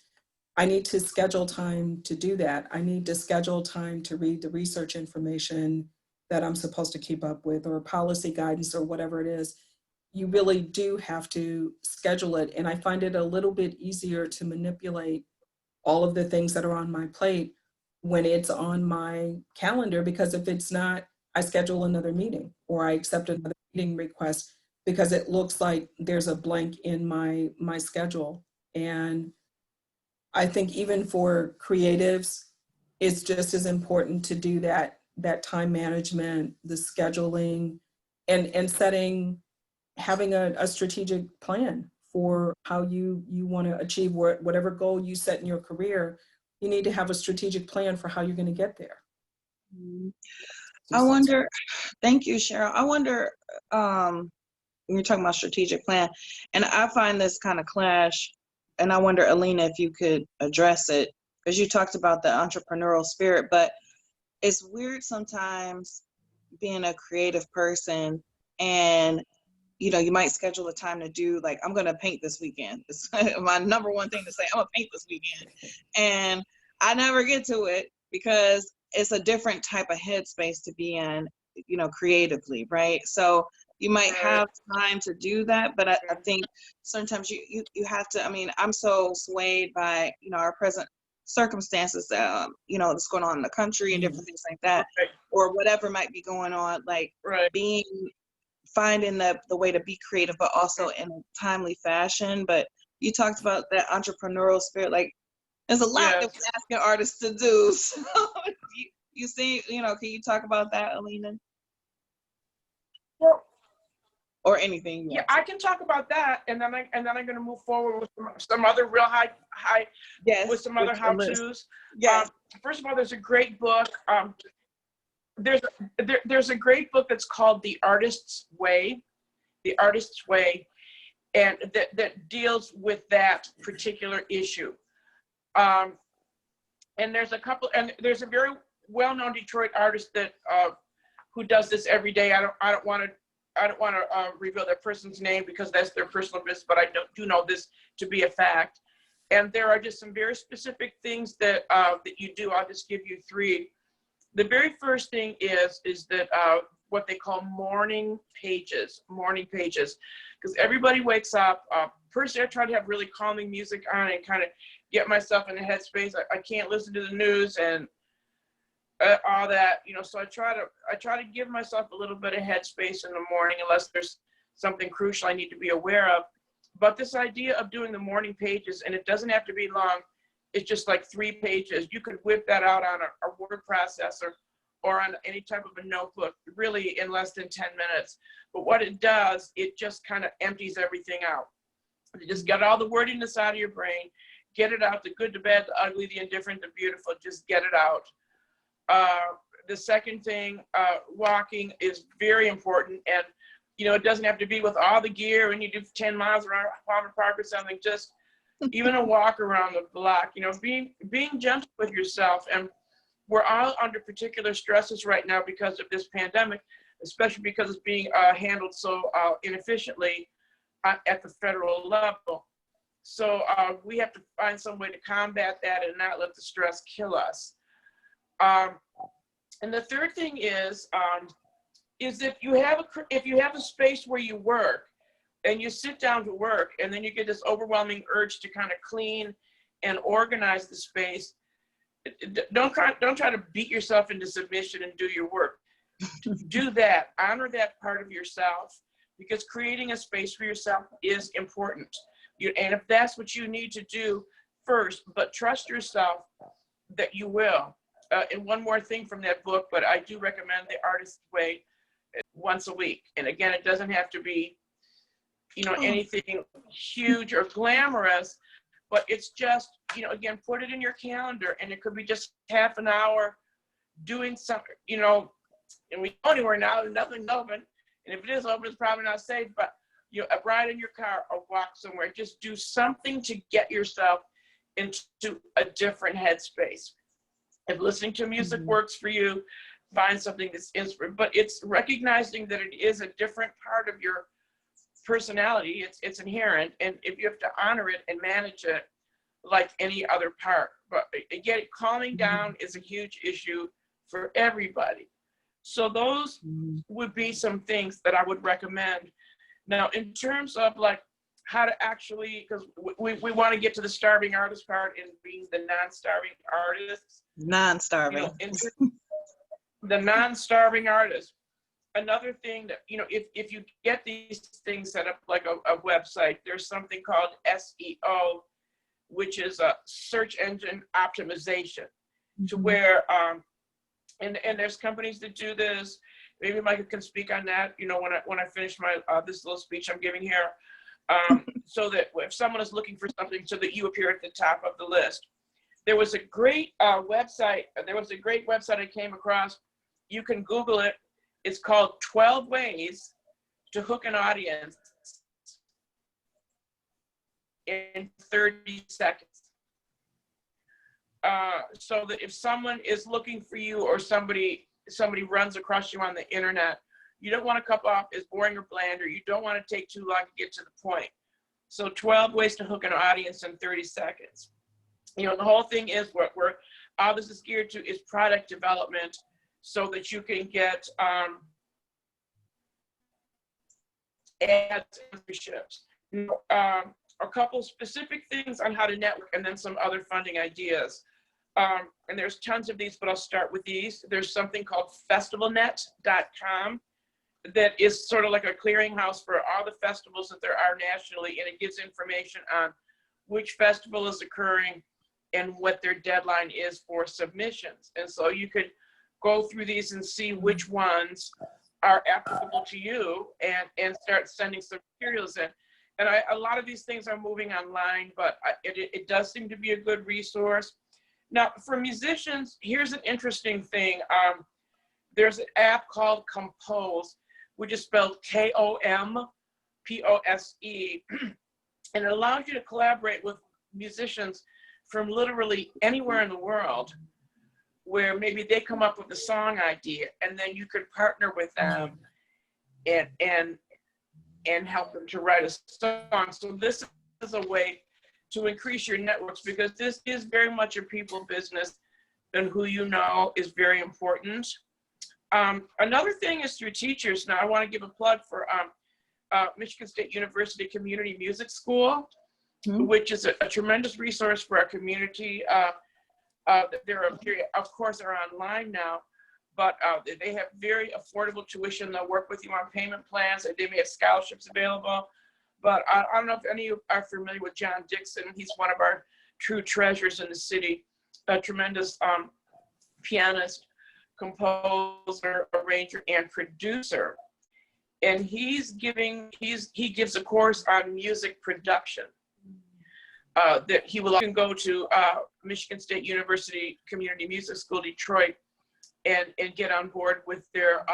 S5: I need to schedule time to do that. I need to schedule time to read the research information that I'm supposed to keep up with, or policy guidance, or whatever it is. You really do have to schedule it. And I find it a little bit easier to manipulate all of the things that are on my plate when it's on my calendar, because if it's not, I schedule another meeting or I accept another meeting request, because it looks like there's a blank in my schedule. And I think even for creatives, it's just as important to do that time management, the scheduling, and setting, having a strategic plan for how you want to achieve whatever goal you set in your career. You need to have a strategic plan for how you're going to get there.
S2: I wonder, thank you, Cheryl. I wonder, when you're talking about strategic plan, and I find this kind of clash, and I wonder, Alina, if you could address it, because you talked about the entrepreneurial spirit, but it's weird sometimes being a creative person, and you know, you might schedule a time to do, like, I'm going to paint this weekend. It's my number one thing to say, I'm going to paint this weekend. And I never get to it because it's a different type of headspace to be in, you know, creatively, right? So you might have time to do that, but I think sometimes you have to, I mean, I'm so swayed by, you know, our present circumstances, you know, that's going on in the country and different things like that, or whatever might be going on, like finding the way to be creative, but also in a timely fashion. But you talked about that entrepreneurial spirit, like there's a lot that we're asking artists to do. So you see, you know, can you talk about that, Alina?
S3: Well,
S2: or anything?
S3: Yeah, I can talk about that, and then I'm going to move forward with some other real high with some other how-tos.
S2: Yes.
S3: First of all, there's a great book. There's a great book that's called The Artist's Way, and that deals with that particular issue. And there's a couple, and there's a very well-known Detroit artist that who does this every day. I don't want to reveal that person's name because that's their personal business, but I do know this to be a fact. And there are just some very specific things that that you do. I'll just give you three. The very first thing is that what they call morning pages, because everybody wakes up. Personally, I try to have really calming music on and kind of get myself in the headspace. I can't listen to the news and all that, you know. So I try to give myself a little bit of headspace in the morning, unless there's something crucial I need to be aware of. But this idea of doing the morning pages, and it doesn't have to be long. It's just like 3 pages. You could whip that out on a word processor or on any type of a notebook, really in less than 10 minutes. But what it does, it just kind of empties everything out. You just get all the wording out of your brain, get it out, the good, the bad, the ugly, the indifferent, the beautiful, just get it out. The second thing, walking is very important. And, you know, it doesn't have to be with all the gear and you do 10 miles around Palmer Park or something, just even a walk around the block, you know, being gentle with yourself. And we're all under particular stresses right now because of this pandemic, especially because it's being handled so inefficiently at the federal level. So we have to find some way to combat that and not let the stress kill us. And the third thing is if you have a space where you work and you sit down to work and then you get this overwhelming urge to kind of clean and organize the space, don't try to beat yourself into submission and do your work. Do that, honor that part of yourself, because creating a space for yourself is important. And if that's what you need to do first, but trust yourself that you will. And one more thing from that book, but I do recommend The Artist's Way once a week. And again, it doesn't have to be, anything huge or glamorous, but it's just, again, put it in your calendar, and it could be just half an hour doing something, and we go anywhere now, nothing's open. And if it is open, it's probably not safe, but a ride in your car or walk somewhere, just do something to get yourself into a different headspace. If listening to music works for you, find something that's inspiring, but it's recognizing that it is a different part of your personality. It's inherent, and if you have to honor it and manage it like any other part. But again, calming down is a huge issue for everybody. So those would be some things that I would recommend. Now, in terms of like how to actually, because we want to get to the starving artist part and being the non-starving artists.
S2: Non-starving.
S3: The non-starving artist. Another thing that, if you get these things set up like a website, there's something called SEO, which is a search engine optimization, to where, and there's companies that do this. Maybe Michael can speak on that, when I finish my this little speech I'm giving here, so that if someone is looking for something, so that you appear at the top of the list. There was a great website. There was a great website I came across. You can Google it. It's called 12 Ways to Hook an Audience in 30 seconds. So that if someone is looking for you, or somebody runs across you on the internet, you don't want to come off as boring or bland, or you don't want to take too long to get to the point. So 12 ways to hook an audience in 30 seconds. The whole thing is what all this is geared to is product development, so that you can get ads and memberships. A couple specific things on how to network, and then some other funding ideas. And there's tons of these, but I'll start with these. There's something called festivalnet.com that is sort of like a clearinghouse for all the festivals that there are nationally, and it gives information on which festival is occurring and what their deadline is for submissions. And so you could go through these and see which ones are applicable to you, and start sending some materials in. And a lot of these things are moving online, but it does seem to be a good resource. Now, for musicians, here's an interesting thing. There's an app called Compose, which is spelled Kompose, and it allows you to collaborate with musicians from literally anywhere in the world, where maybe they come up with a song idea, and then you could partner with them and help them to write a song. So this is a way to increase your networks, because this is very much a people business, and who you know is very important. Another thing is through teachers. Now I want to give a plug for Michigan State University Community Music School, which is a tremendous resource for our community. They're of course are online now, but they have very affordable tuition. They'll work with you on payment plans, and they may have scholarships available. But I don't know if any of you are familiar with John Dixon. He's one of our true treasures in the city, a tremendous pianist, composer, arranger, and producer. And he gives a course on music production that he will often go to Michigan State University Community Music School, Detroit, and get on board with their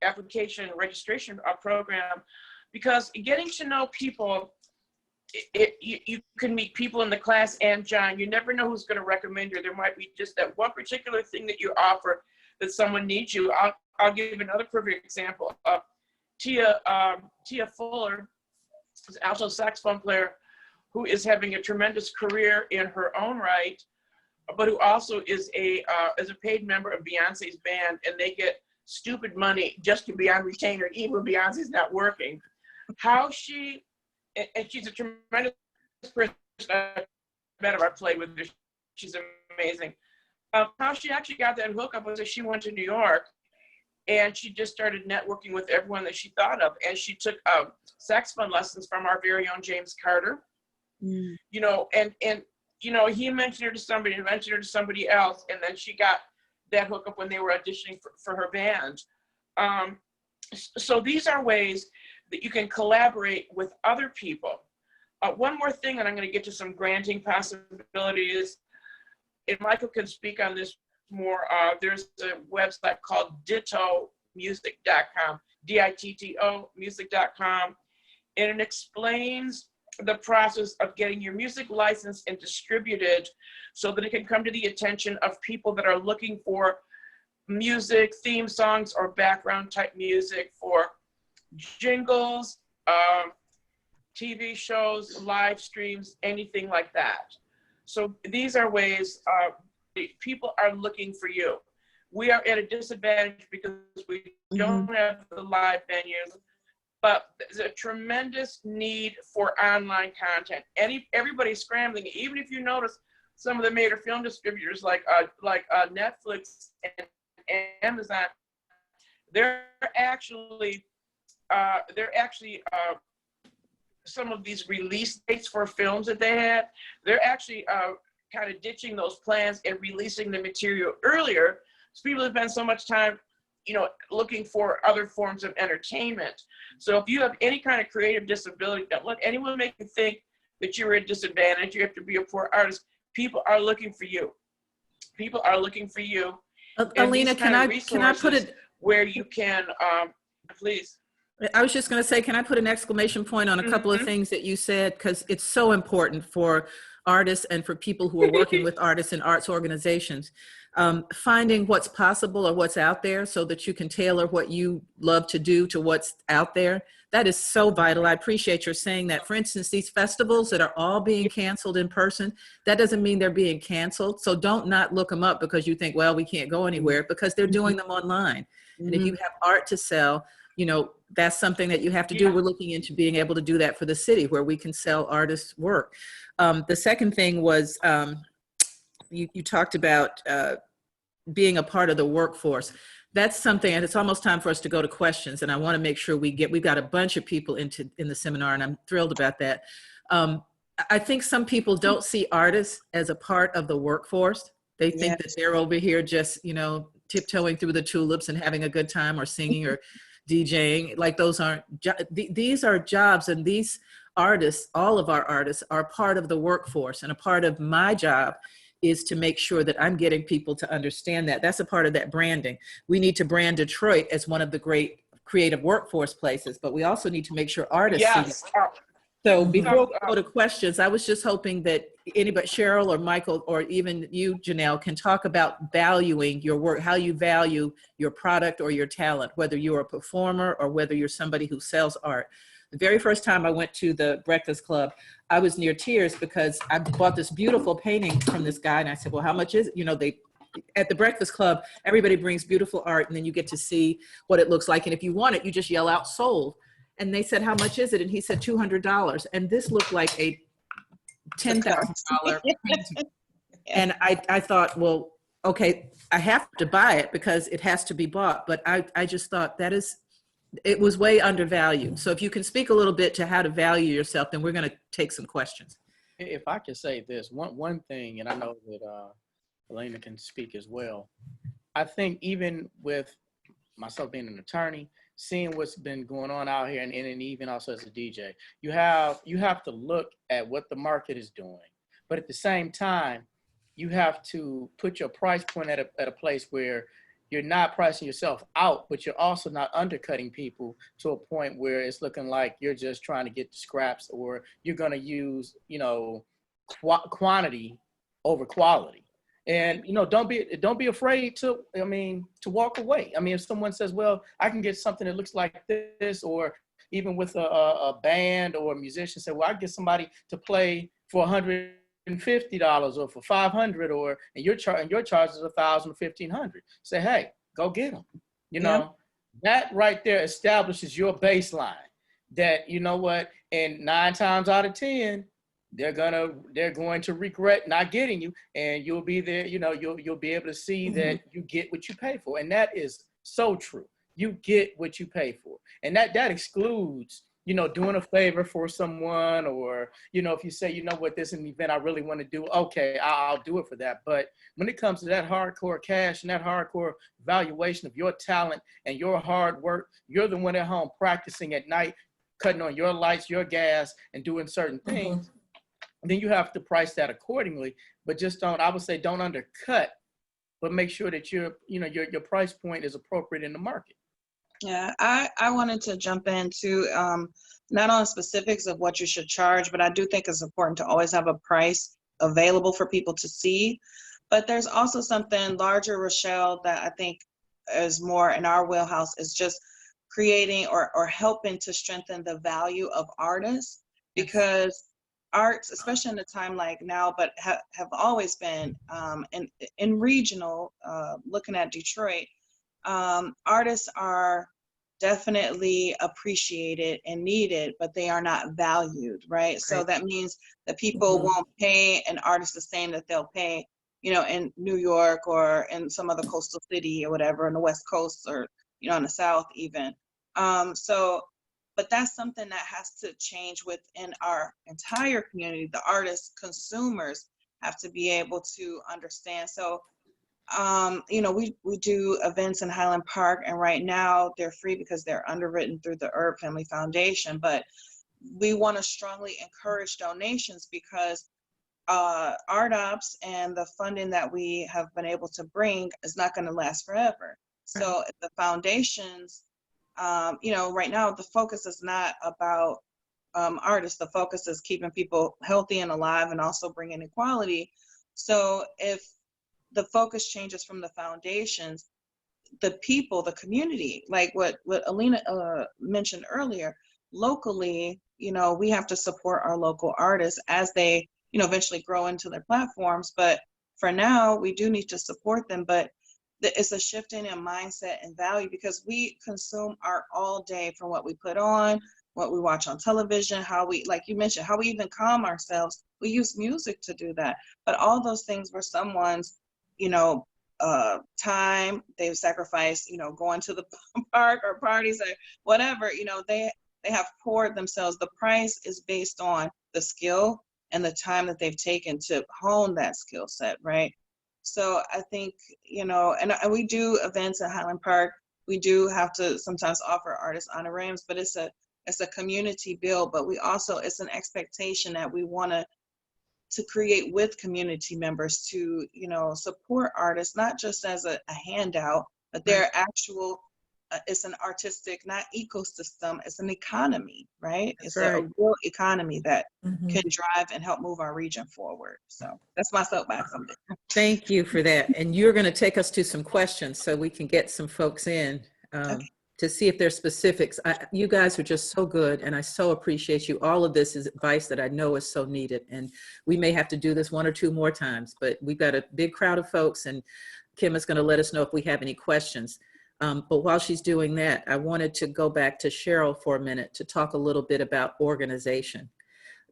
S3: application and registration program, because getting to know people, you can meet people in the class, and John, you never know who's going to recommend you. There might be just that one particular thing that you offer that someone needs you. I'll give another perfect example. Tia Fuller is an alto saxophone player who is having a tremendous career in her own right, but who also is a paid member of Beyonce's band, and they get stupid money just to be on retainer, even when Beyonce's not working. How she, and she's a tremendous person. I met her, I played with her. She's amazing. How she actually got that hookup was that she went to New York, and she just started networking with everyone that she thought of. And she took saxophone lessons from our very own James Carter. You know, and you know, he mentioned her to somebody, and mentioned her to somebody else, and then she got that hookup when they were auditioning for her band. So these are ways that you can collaborate with other people. One more thing, and I'm going to get to some granting possibilities, and Michael can speak on this more. There's a website called dittomusic.com, DITTO music.com, and it explains the process of getting your music licensed and distributed so that it can come to the attention of people that are looking for music, theme songs, or background type music for jingles, TV shows, live streams, anything like that. So these are ways people are looking for you. We are at a disadvantage because we don't have the live venues, but there's a tremendous need for online content. Everybody's scrambling. Even if you notice some of the major film distributors like Netflix and Amazon, they're actually some of these release dates for films that they had, they're actually kind of ditching those plans and releasing the material earlier. So people have spent so much time, you know, looking for other forms of entertainment. So if you have any kind of creative disability, don't let anyone make you think that you're at a disadvantage, you have to be a poor artist. People are looking for you. People are looking for you.
S1: Alina, can I put it
S3: where you can, please.
S1: I was just going to say, can I put an exclamation point on a couple of things that you said? Because it's so important for artists and for people who are working with artists and arts organizations. Finding what's possible or what's out there so that you can tailor what you love to do to what's out there. That is so vital. I appreciate your saying that. For instance, these festivals that are all being canceled in person, that doesn't mean they're being canceled. So don't not look them up because you think, well, we can't go anywhere, because they're doing them online. And if you have art to sell, you know, that's something that you have to do. We're looking into being able to do that for the city where we can sell artists' work. The second thing was you talked about being a part of the workforce. That's something, and it's almost time for us to go to questions. And I want to make sure we've got a bunch of people in the seminar, and I'm thrilled about that. I think some people don't see artists as a part of the workforce. They think that they're over here just, you know, tiptoeing through the tulips and having a good time, or singing or DJing. Like, those aren't, these are jobs, and these artists, all of our artists, are part of the workforce. And a part of my job is to make sure that I'm getting people to understand that. That's a part of that branding. We need to brand Detroit as one of the great creative workforce places, but we also need to make sure artists see that. So before we go to questions, I was just hoping that anybody, Cheryl or Michael, or even you, Jainelle, can talk about valuing your work, how you value your product or your talent, whether you're a performer or whether you're somebody who sells art. The very first time I went to the Breakfast Club, I was near tears because I bought this beautiful painting from this guy, and I said, well, how much is it? You know, at the Breakfast Club, everybody brings beautiful art, and then you get to see what it looks like. And if you want it, you just yell out sold. And they said, how much is it? And he said, $200. And this looked like a $10,000 painting. And I thought, well, okay, I have to buy it because it has to be bought. But I just thought it was way undervalued. So if you can speak a little bit to how to value yourself, then we're going to take some questions.
S4: If I could say this, one thing, and I know that Alina can speak as well. I think even with myself being an attorney, seeing what's been going on out here, and even also as a DJ, you have to look at what the market is doing. But at the same time, you have to put your price point at a place where you're not pricing yourself out, but you're also not undercutting people to a point where it's looking like you're just trying to get the scraps, or you're going to use, you know, quantity over quality. And, you know, don't be afraid to walk away. I mean, if someone says, well, I can get something that looks like this, or even with a band or a musician say, well, I get somebody to play for $100 $50 or for $500, or and your charge is $1,000 or $1,500. Say, hey, go get them. You know, that right there establishes your baseline. That, you know what, and 9 times out of 10, they're going to regret not getting you, and you'll be there. You know, you'll be able to see that you get what you pay for, and that is so true. You get what you pay for, and that excludes, you know, doing a favor for someone, or, you know, if you say, you know what, this is an event I really want to do, okay, I'll do it for that. But when it comes to that hardcore cash and that hardcore valuation of your talent and your hard work, you're the one at home practicing at night, cutting on your lights, your gas, and doing certain things, then you have to price that accordingly. But just don't undercut, but make sure that your price point is appropriate in the market.
S2: Yeah, I wanted to jump into not on specifics of what you should charge, but I do think it's important to always have a price available for people to see. But there's also something larger, Rochelle, that I think is more in our wheelhouse, is just creating or helping to strengthen the value of artists, because arts, especially in a time like now, but have always been in regional, looking at Detroit, artists are definitely appreciated and needed, but they are not valued, right? So that means that people won't pay an artist the same that they'll pay, you know, in New York or in some other coastal city or whatever, on the West Coast, or, you know, in the South even. But that's something that has to change within our entire community. The artists, consumers have to be able to understand. So, you know, we do events in Highland Park, and right now they're free because they're underwritten through the Herb Family Foundation. But we want to strongly encourage donations, because ArtOps and the funding that we have been able to bring is not going to last forever. So the foundations, you know, right now the focus is not about artists. The focus is keeping people healthy and alive, and also bringing equality. So if the focus changes from the foundations, the people, the community, like what Alina mentioned earlier, locally, you know, we have to support our local artists as they, you know, eventually grow into their platforms. But for now, we do need to support them. But it's a shifting in mindset and value, because we consume art all day, from what we put on, what we watch on television, how we, like you mentioned, how we even calm ourselves. We use music to do that. But all those things were someone's, you know, time they've sacrificed, you know, going to the park or parties or whatever, you know, they have poured themselves. The price is based on the skill and the time that they've taken to hone that skill set, right? So I think, you know, and we do events at Highland Park. We do have to sometimes offer artist honorariums, but it's a community build. But we also, it's an expectation that we want to create with community members to, you know, support artists, not just as a handout, but they're actual, it's an artistic, not ecosystem, it's an economy, right? It's a real economy that can drive and help move our region forward. So that's my soapbox on it.
S1: Thank you for that. And you're going to take us to some questions so we can get some folks in to see if there's specifics. You guys are just so good, and I so appreciate you. All of this is advice that I know is so needed, and we may have to do this 1 or 2 more times, but we've got a big crowd of folks, and Kim is going to let us know if we have any questions. But while she's doing that, I wanted to go back to Cheryl for a minute to talk a little bit about organization.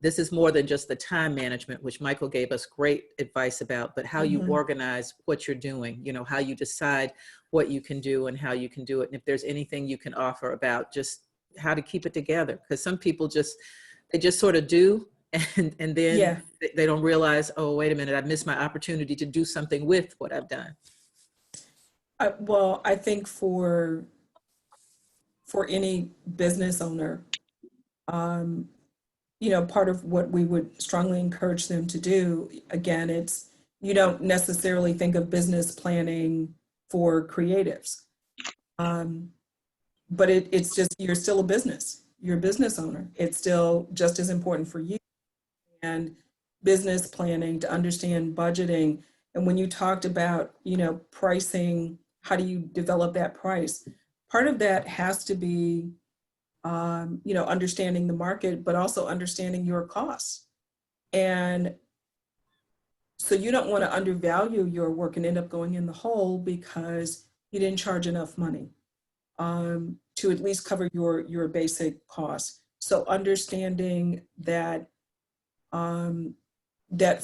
S1: This is more than just the time management, which Michael gave us great advice about, but how you organize what you're doing, you know, how you decide what you can do and how you can do it. And if there's anything you can offer about just how to keep it together, because some people they just sort of do, and then they don't realize, oh, wait a minute, I missed my opportunity to do something with what I've done.
S5: Well, I think for any business owner, you know, part of what we would strongly encourage them to do, again, it's, you don't necessarily think of business planning for creatives, but it's just, you're still a business, you're a business owner. It's still just as important for you, and business planning, to understand budgeting. And when you talked about, you know, pricing, how do you develop that price? Part of that has to be, you know, understanding the market, but also understanding your costs. And So you don't want to undervalue your work and end up going in the hole because you didn't charge enough money to at least cover your basic costs. So understanding that that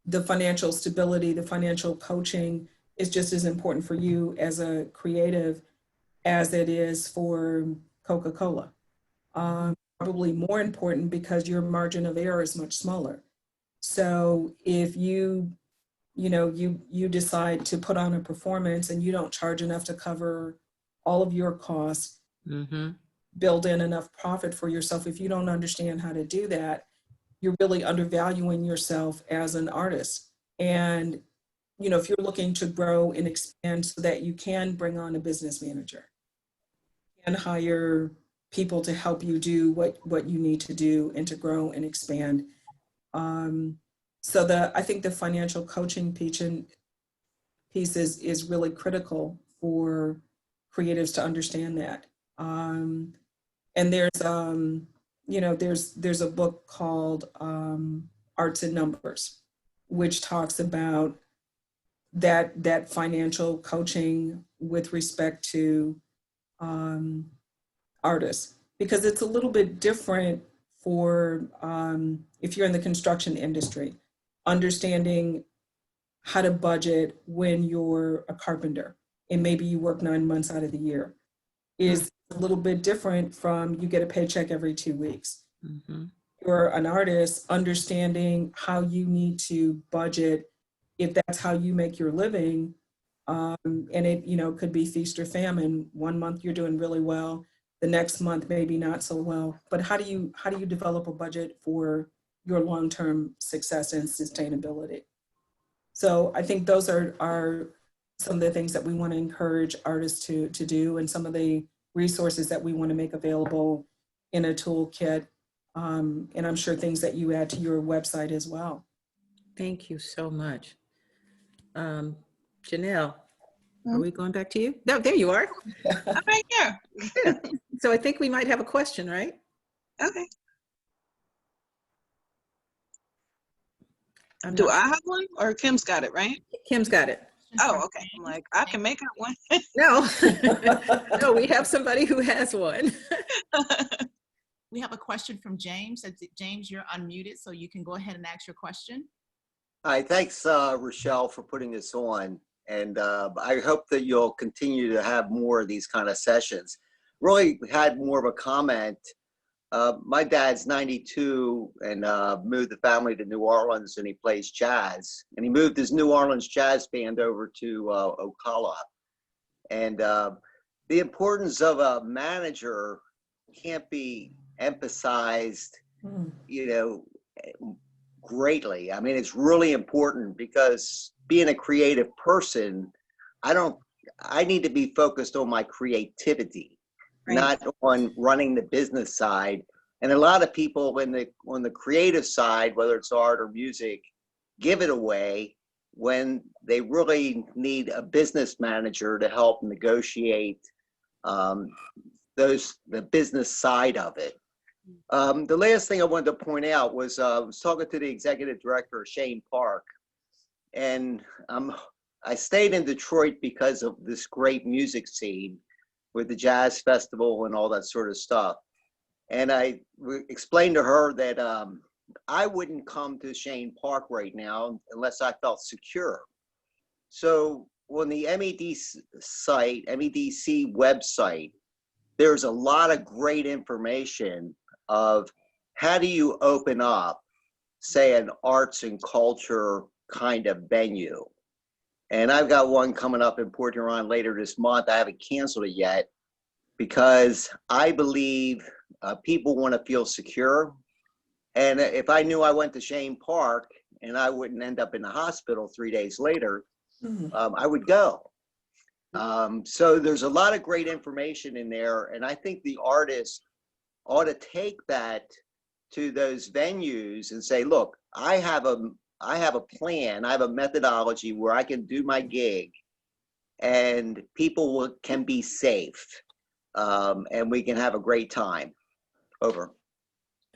S5: the financial stability, the financial coaching is just as important for you as a creative as it is for Coca-Cola. Probably more important because your margin of error is much smaller. So if you decide to put on a performance and you don't charge enough to cover all of your costs, build in enough profit for yourself, if you don't understand how to do that, you're really undervaluing yourself as an artist. And, if you're looking to grow and expand so that you can bring on a business manager and hire people to help you do what you need to do and to grow and expand. So I think the financial coaching piece is really critical for creatives to understand that. And there's there's a book called Arts and Numbers, which talks about that financial coaching with respect to artists, because it's a little bit different for if you're in the construction industry, understanding how to budget when you're a carpenter and maybe you work 9 months out of the year is a little bit different from you get a paycheck every 2 weeks. You're an artist, understanding how you need to budget if that's how you make your living. And it could be feast or famine. 1 month you're doing really well, the next month maybe not so well. But how do you develop a budget for your long-term success and sustainability? So I think those are some of the things that we want to encourage artists to do, and some of the resources that we want to make available in a toolkit. And I'm sure things that you add to your website as well.
S1: Thank you so much. Jainelle, are we going back to you? No, there you are.
S2: I'm right here.
S1: Yeah. So I think we might have a question, right?
S2: Okay.
S1: I'm
S2: Do
S1: not
S2: I have one, or Kim's got it, right?
S1: sure. Kim's got it.
S2: Oh, okay. I'm like, I can make up one.
S1: No, no, we have somebody who has one.
S6: We have a question from James. James, you're unmuted, so you can go ahead and ask your question.
S7: Hi, thanks, Rochelle, for putting this on. And I hope that you'll continue to have more of these kind of sessions. Really had more of a comment. My dad's 92 and moved the family to New Orleans, and he plays jazz. And he moved his New Orleans jazz band over to Ocala. And the importance of a manager can't be emphasized, greatly. I mean, it's really important, because being a creative person, I need to be focused on my creativity, right, not on running the business side. And a lot of people on the creative side, whether it's art or music, give it away when they really need a business manager to help negotiate the business side of it. The last thing I wanted to point out was I was talking to the executive director of Shane Park, and I stayed in Detroit because of this great music scene with the jazz festival and all that sort of stuff. And I explained to her that I wouldn't come to Shane Park right now unless I felt secure. So on the MEDC website, there's a lot of great information of how do you open up, say, an arts and culture kind of venue. And I've got one coming up in Port Huron later this month. I haven't canceled it yet, because I believe people want to feel secure. And if I knew I went to Shane Park and I wouldn't end up in the hospital 3 days later, I would go. So there's a lot of great information in there. And I think the artist ought to take that to those venues and say, look, I have a plan, I have a methodology where I can do my gig and people can be safe, and we can have a great time. Over.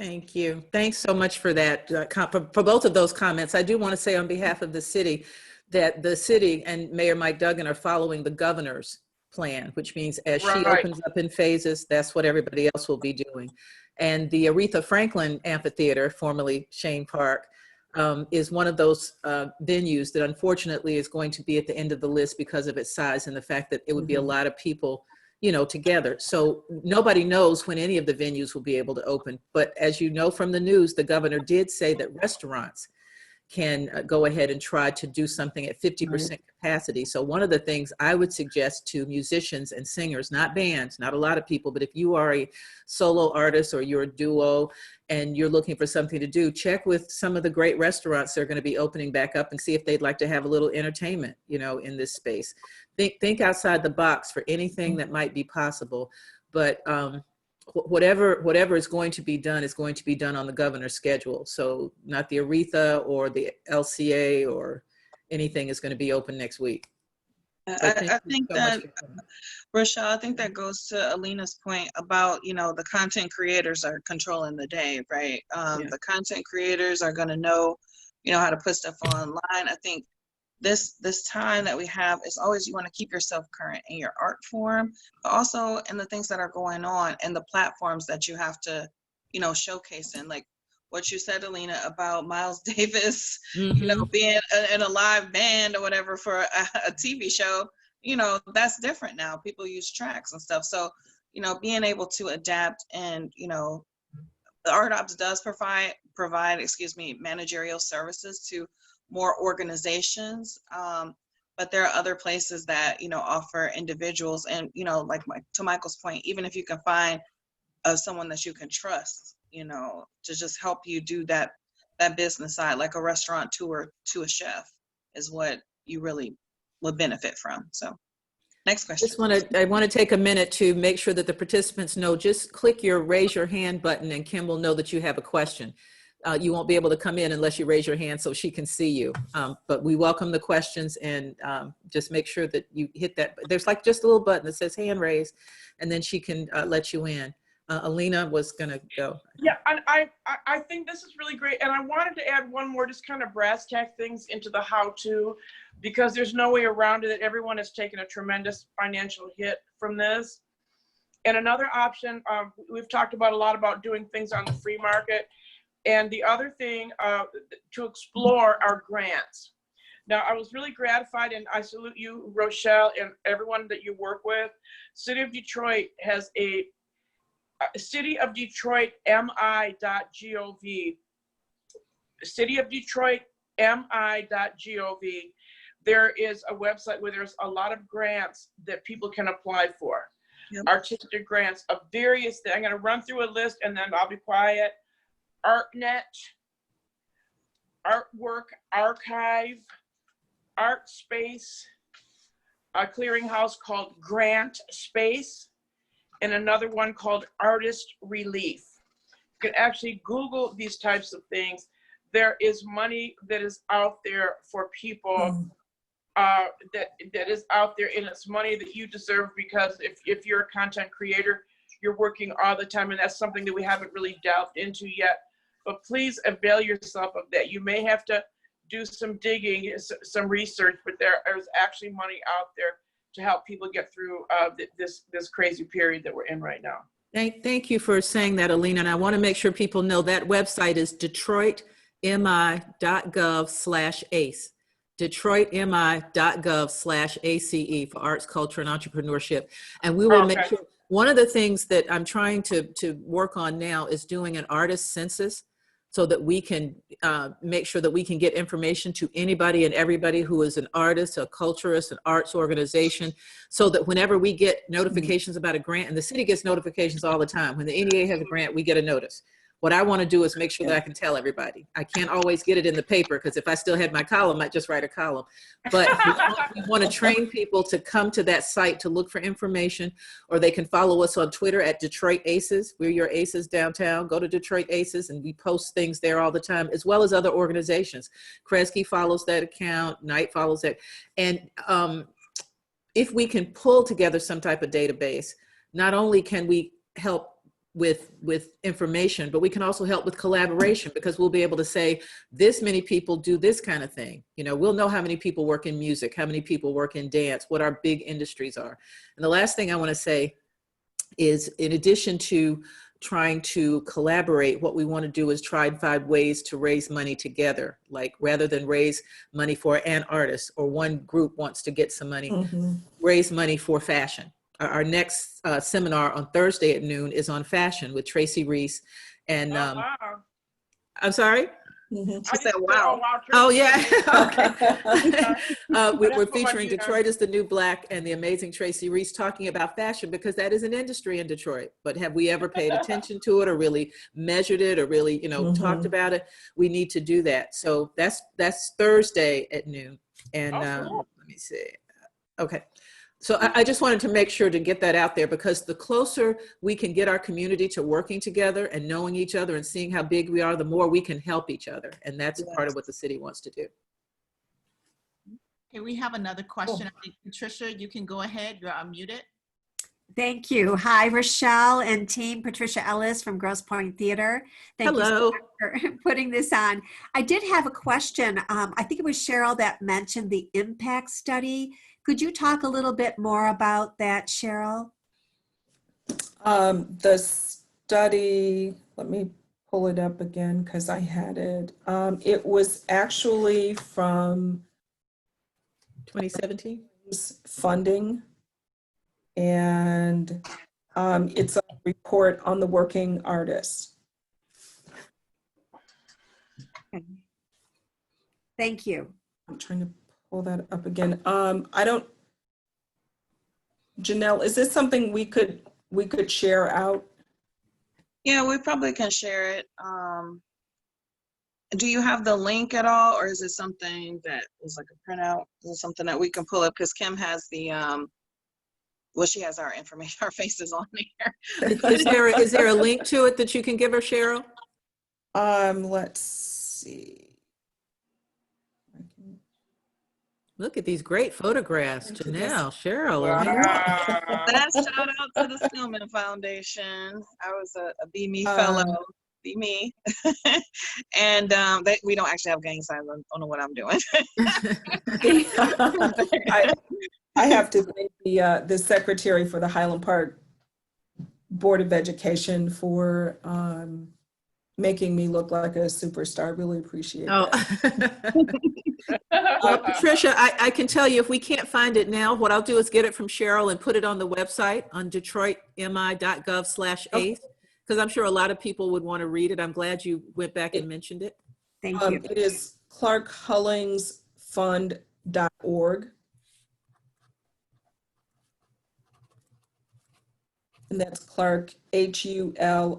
S1: Thank you. Thanks so much for that, for both of those comments. I do want to say on behalf of the city that the city and Mayor Mike Duggan are following the governor's plan, which means as she
S3: Right.
S1: opens up in phases, that's what everybody else will be doing. And the Aretha Franklin Amphitheater, formerly Shane Park, is one of those venues that unfortunately is going to be at the end of the list because of its size and the fact that it would be a lot of people, you know, together. So nobody knows when any of the venues will be able to open. But as you know from the news, the governor did say that restaurants can go ahead and try to do something at 50% capacity. So one of the things I would suggest to musicians and singers, not bands, not a lot of people, but if you are a solo artist or you're a duo and you're looking for something to do, check with some of the great restaurants that are going to be opening back up and see if they'd like to have a little entertainment, you know, in this space. Think outside the box for anything that might be possible. But whatever is going to be done is going to be done on the governor's schedule. So not the Aretha or the LCA or anything is going to be open next week.
S2: I think that, Rochelle, I think that goes to Alina's point about, you know, the content creators are controlling the day, right? The content creators are going to know, you know, how to put stuff online. I think this time that we have is always, you want to keep yourself current in your art form, but also in the things that are going on and the platforms that you have to, you know, showcase in. Like what you said, Alina, about Miles Davis, you know, being in a live band or whatever for a TV show, you know, that's different now. People use tracks and stuff. So, you know, being able to adapt and, you know, the ArtOps does provide, managerial services to more organizations, but there are other places that, you know, offer individuals and, you know, like to Michael's point, even if you can find someone that you can trust, you know, to just help you do that business side, like a restaurateur to a chef is what you really would benefit from. So next question.
S1: I want to take a minute to make sure that the participants know, just click your raise your hand button and Kim will know that you have a question. You won't be able to come in unless you raise your hand so she can see you. But we welcome the questions and just make sure that you hit that. There's like just a little button that says hand raise and then she can let you in. Alina was gonna go.
S3: Yeah, and I think this is really great. And I wanted to add one more just kind of brass tack things into the how-to, because there's no way around it that everyone has taken a tremendous financial hit from this. And another option, we've talked about a lot about doing things on the free market. And the other thing to explore are grants. Now, I was really gratified, and I salute you, Rochelle, and everyone that you work with. City of Detroit has a City of Detroit mi.gov. City of Detroit mi.gov. There is a website where there's a lot of grants that people can apply for. Yep. Artistic grants of various things. I'm going to run through a list and then I'll be quiet. ArtNet, Artwork Archive, Art Space, a clearinghouse called Grant Space, and another one called Artist Relief. You can actually Google these types of things. There is money that is out there for people that is out there, and it's money that you deserve, because if you're a content creator, you're working all the time, and that's something that we haven't really delved into yet. But please avail yourself of that. You may have to do some digging, some research, but there is actually money out there to help people get through this crazy period that we're in right now.
S1: Thank you for saying that, Alina. And I want to make sure people know that website is detroitmi.gov/ACE. detroitmi.gov/ACE for arts, culture, and entrepreneurship. And we will make sure. One of the things that I'm trying to work on now is doing an artist census, so that we can make sure that we can get information to anybody and everybody who is an artist, a culturist, an arts organization, so that whenever we get notifications about a grant, and the city gets notifications all the time, when the NEA has a grant, we get a notice. What I want to do is make sure that I can tell everybody. I can't always get it in the paper, because if I still had my column, I'd just write a column. But we want to train people to come to that site to look for information, or they can follow us on Twitter at Detroit Aces. We're your Aces downtown. Go to Detroit Aces, and we post things there all the time, as well as other organizations. Kresge follows that account. Knight follows that. And if we can pull together some type of database, not only can we help with information, but we can also help with collaboration, because we'll be able to say this many people do this kind of thing. You know, we'll know how many people work in music, how many people work in dance, what our big industries are. And the last thing I want to say is, in addition to trying to collaborate, what we want to do is try and find ways to raise money together. Like, rather than raise money for an artist, or one group wants to get some money, raise money for fashion. Our next seminar on Thursday at noon is on fashion with Tracy Reese. And
S3: Wow.
S1: I'm sorry?
S2: She said, wow.
S1: Oh, yeah. Okay. We're
S3: That's what
S1: featuring
S3: my-
S1: Detroit is the New Black and the amazing Tracy Reese talking about fashion, because that is an industry in Detroit. But have we ever paid attention to it, or really measured it, or really, you know, talked about it? We need to do that. So that's Thursday at noon. And
S3: cool.
S1: let me see. Okay. So I just wanted to make sure to get that out there, because the closer we can get our community to working together and knowing each other and seeing how big we are, the more we can help each other. And that's part of what the city wants to do.
S6: Okay, we have another question. I think, Patricia, you can go ahead. You're unmuted.
S8: Thank you. Hi, Rochelle and team. Patricia Ellis from Grosse Pointe Theater. Thank you
S1: Hello.
S8: so much for putting this on. I did have a question. I think it was Cheryl that mentioned the impact study. Could you talk a little bit more about that, Cheryl?
S5: The study, let me pull it up again because I had it. It was actually from
S1: 2017?
S5: funding, and it's a report on the working artist.
S8: Okay. Thank you.
S5: I'm trying to pull that up again. I don't, Jainelle, is this something we could share out?
S2: Yeah, we probably can share it. Do you have the link at all, or is it something that is like a printout? Is it something that we can pull up? Because Kim has the, well, she has our information, our faces on there.
S1: Is there a link to it that you can give her, Cheryl?
S5: Let's see.
S1: Look at these great photographs, Jainelle, Cheryl.
S3: Wow.
S2: That's shout out to the Stillman Foundation. I was a Be Me fellow, Be Me. And we don't actually have gang signs. I don't know what I'm doing.
S5: I have to thank the secretary for the Highland Park Board of Education for making me look like a superstar. Really appreciate that.
S1: Well, Patricia, I can tell you, if we can't find it now, what I'll do is get it from Cheryl and put it on the website on detroitmi.gov/ACE, because I'm sure a lot of people would want to read it. I'm glad you went back and mentioned it.
S8: Thank you.
S5: It is clarkhullingsfund.org. And that's Clark, HULINGS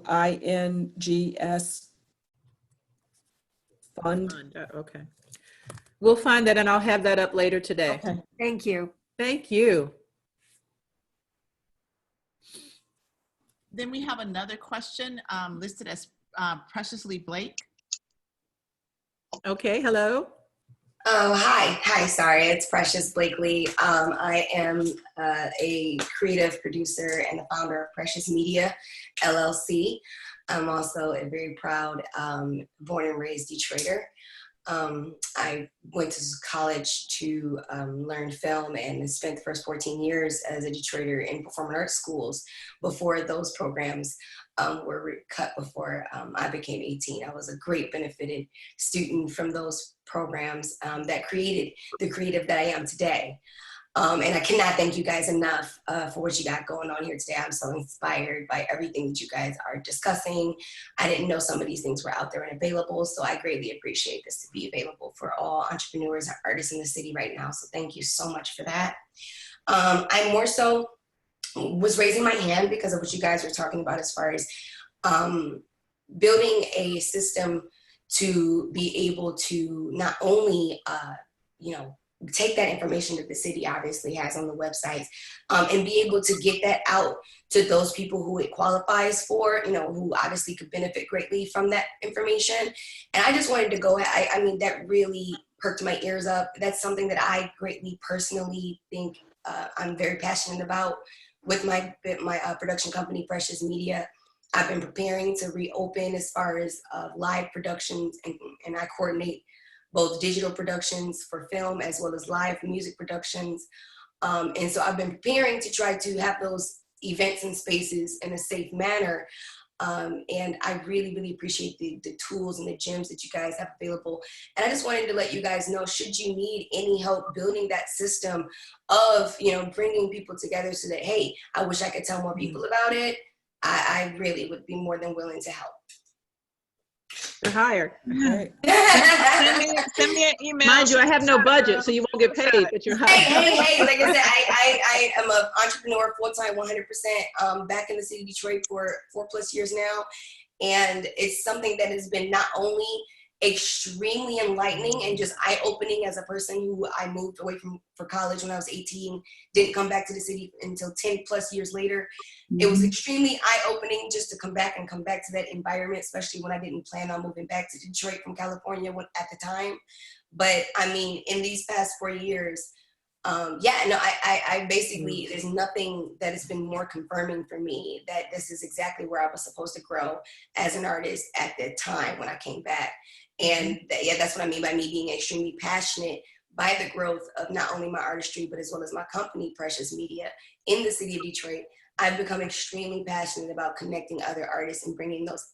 S5: fund.
S1: Okay. We'll find that, and I'll have that up later today.
S5: Okay.
S8: Thank you.
S1: Thank you.
S6: Then we have another question listed as Preciously Blake.
S1: Okay, hello.
S9: Oh, hi. Hi, sorry. It's Precious Blakely. I am a creative producer and the founder of Precious Media, LLC. I'm also a very proud born and raised Detroiter. I went to college to learn film and spent the first 14 years as a Detroiter in performing arts schools before those programs were cut before I became 18. I was a great benefited student from those programs that created the creative that I am today. And I cannot thank you guys enough for what you got going on here today. I'm so inspired by everything that you guys are discussing. I didn't know some of these things were out there and available, so I greatly appreciate this to be available for all entrepreneurs and artists in the city right now. So thank you so much for that. I more so was raising my hand because of what you guys were talking about as far as building a system to be able to not only, take that information that the city obviously has on the websites and be able to get that out to those people who it qualifies for, who obviously could benefit greatly from that information. And I just wanted to go ahead. I mean, that really perked my ears up. That's something that I greatly personally think I'm very passionate about with my production company, Precious Media. I've been preparing to reopen as far as live productions, and I coordinate both digital productions for film as well as live music productions. And so I've been preparing to try to have those events and spaces in a safe manner. And I really, really appreciate the tools and the gems that you guys have available. And I just wanted to let you guys know, should you need any help building that system of, you know, bringing people together so that, hey, I wish I could tell more people about it, I really would be more than willing to help.
S10: You're hired.
S5: Right.
S2: Send me an email.
S10: Mind you, I have no budget, so you won't get paid, but you're hired.
S9: Hey, like I said, I am an entrepreneur full-time 100%, back in the city of Detroit for 4+ years now. And it's something that has been not only extremely enlightening and just eye-opening as a person who I moved away from for college when I was 18, didn't come back to the city until 10+ years later. It was extremely eye-opening just to come back to that environment, especially when I didn't plan on moving back to Detroit from California at the time. But I mean, in these past 4 years, I basically, there's nothing that has been more confirming for me that this is exactly where I was supposed to grow as an artist at the time when I came back. And that's what I mean by me being extremely passionate by the growth of not only my artistry, but as well as my company, Precious Media, in the city of Detroit. I've become extremely passionate about connecting other artists and bringing those,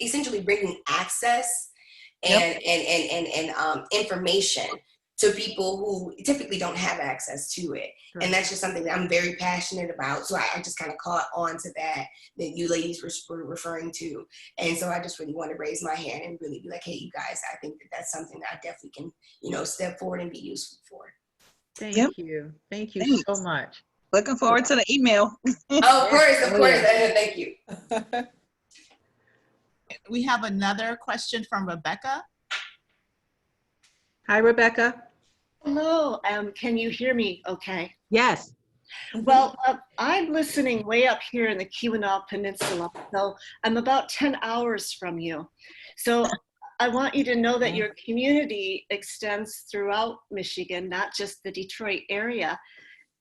S9: essentially bringing access and information to people who typically don't have access to it. Right. And that's just something that I'm very passionate about. So I just kind of caught on to that you ladies were referring to. And so I just really want to raise my hand and really be like, hey, you guys, I think that that's something that I definitely can, you know, step forward and be useful for.
S10: Thank you. Thank you so much.
S2: Looking forward to the email.
S9: Oh, of course. Thank you.
S6: We have another question from Rebecca.
S10: Hi, Rebecca.
S11: Hello, can you hear me okay?
S10: Yes.
S11: Well, I'm listening way up here in the Keweenaw Peninsula, so I'm about 10 hours from you. So I want you to know that your community extends throughout Michigan, not just the Detroit area.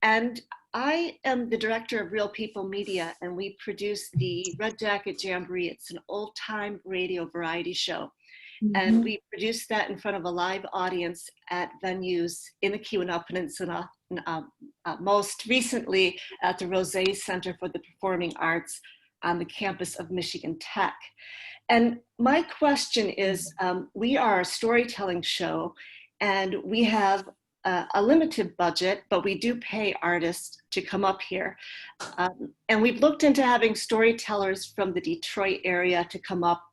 S11: And I am the director of Real People Media, and we produce the Red Jacket Jamboree. It's an old-time radio variety show. And we produce that in front of a live audience at venues in the Keweenaw Peninsula, most recently at the Rosé Center for the Performing Arts on the campus of Michigan Tech. And my question is, we are a storytelling show, and we have a limited budget, but we do pay artists to come up here. And we've looked into having storytellers from the Detroit area to come up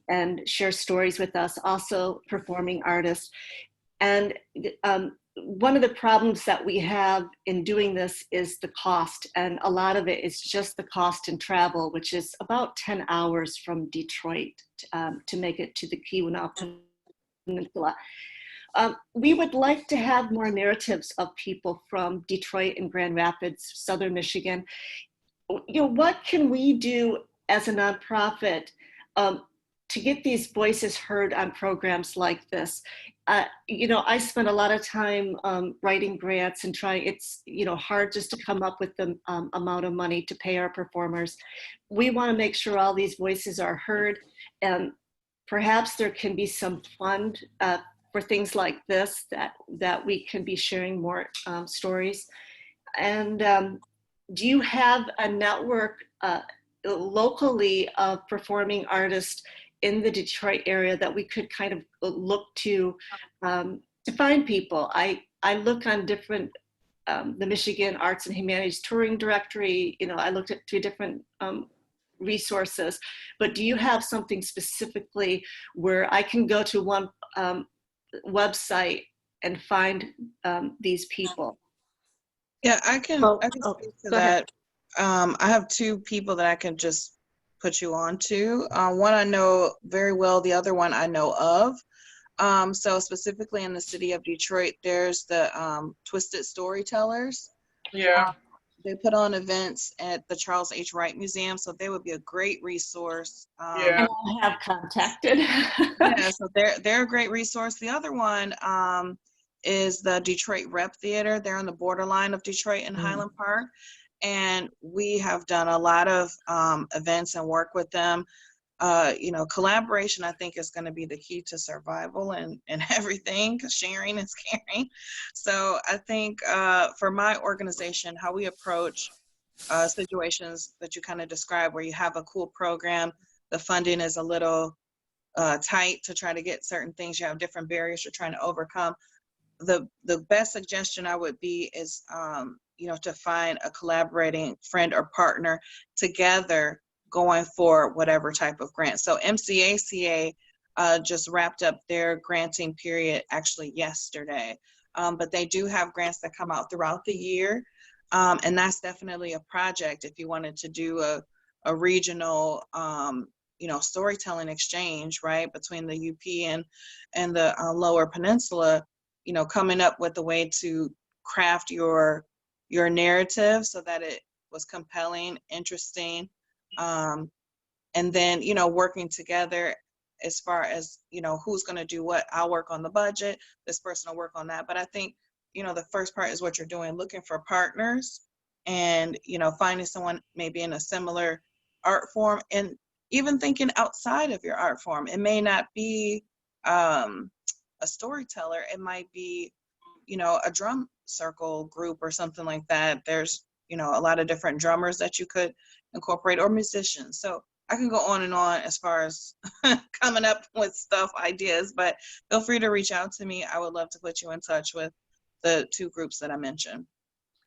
S11: and share stories with us, also performing artists. And one of the problems that we have in doing this is the cost, and a lot of it is just the cost in travel, which is about 10 hours from Detroit to make it to the Keweenaw Peninsula. We would like to have more narratives of people from Detroit and Grand Rapids, Southern Michigan. You know, what can we do as a nonprofit to get these voices heard on programs like this? You know, I spent a lot of time writing grants and trying, it's, you know, hard just to come up with the amount of money to pay our performers. We want to make sure all these voices are heard, and perhaps there can be some fund for things like this that we can be sharing more stories. And do you have a network locally of performing artists in the Detroit area that we could kind of look to find people? I look on different, the Michigan Arts and Humanities Touring Directory, you know, I looked at 2 different resources, but do you have something specifically where I can go to one website and find these people?
S2: Yeah, I can speak to that. I have 2 people that I can just put you on to. One I know very well, the other one I know of. So specifically in the city of Detroit, there's the Twisted Storytellers.
S3: Yeah.
S2: They put on events at the Charles H. Wright Museum, so they would be a great resource.
S11: And I have contacted.
S2: Yeah, so they're a great resource. The other one is the Detroit Rep Theater. They're on the borderline of Detroit and Highland Park. And we have done a lot of events and work with them. You know, collaboration, I think, is going to be the key to survival and everything, because sharing is caring. So I think for my organization, how we approach situations that you kind of described, where you have a cool program, the funding is a little tight to try to get certain things, you have different barriers you're trying to overcome. The best suggestion I would be is, you know, to find a collaborating friend or partner together going for whatever type of grant. So MCACA just wrapped up their granting period actually yesterday, but they do have grants that come out throughout the year, and that's definitely a project if you wanted to do a regional, you know, storytelling exchange, right, between the UP and the Lower Peninsula. You know, coming up with a way to craft your narrative so that it was compelling, interesting, and then, you know, working together as far as, you know, who's going to do what. I'll work on the budget, this person will work on that. But I think, you know, the first part is what you're doing, looking for partners and, you know, finding someone maybe in a similar art form, and even thinking outside of your art form. It may not be a storyteller, it might be, you know, a drum circle group or something like that. There's, you know, a lot of different drummers that you could incorporate, or musicians. So I can go on and on as far as coming up with stuff, ideas, but feel free to reach out to me. I would love to put you in touch with the two groups that I mentioned.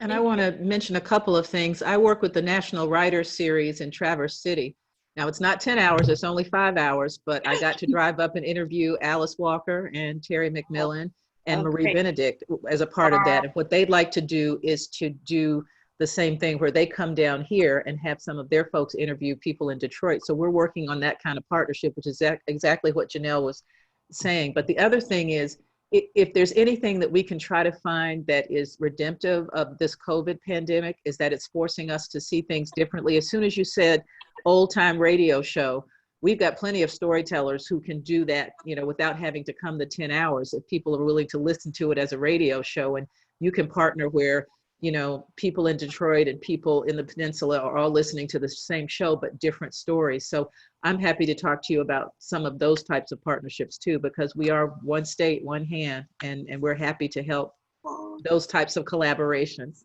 S10: And I want to mention a couple of things. I work with the National Writers Series in Traverse City. Now, it's not 10 hours, it's only 5 hours, but I got to drive up and interview Alice Walker and Terry McMillan and Marie
S11: great.
S10: Benedict as a part of that. And what they'd like to do is to do the same thing where they come down here and have some of their folks interview people in Detroit. So we're working on that kind of partnership, which is exactly what Jainelle was saying. But the other thing is, if there's anything that we can try to find that is redemptive of this COVID pandemic, is that it's forcing us to see things differently. As soon as you said old time radio show, we've got plenty of storytellers who can do that, you know, without having to come the 10 hours if people are willing to listen to it as a radio show. And you can partner where, you know, people in Detroit and people in the peninsula are all listening to the same show, but different stories. So I'm happy to talk to you about some of those types of partnerships too, because we are one state, one hand, and we're happy to help those types of collaborations.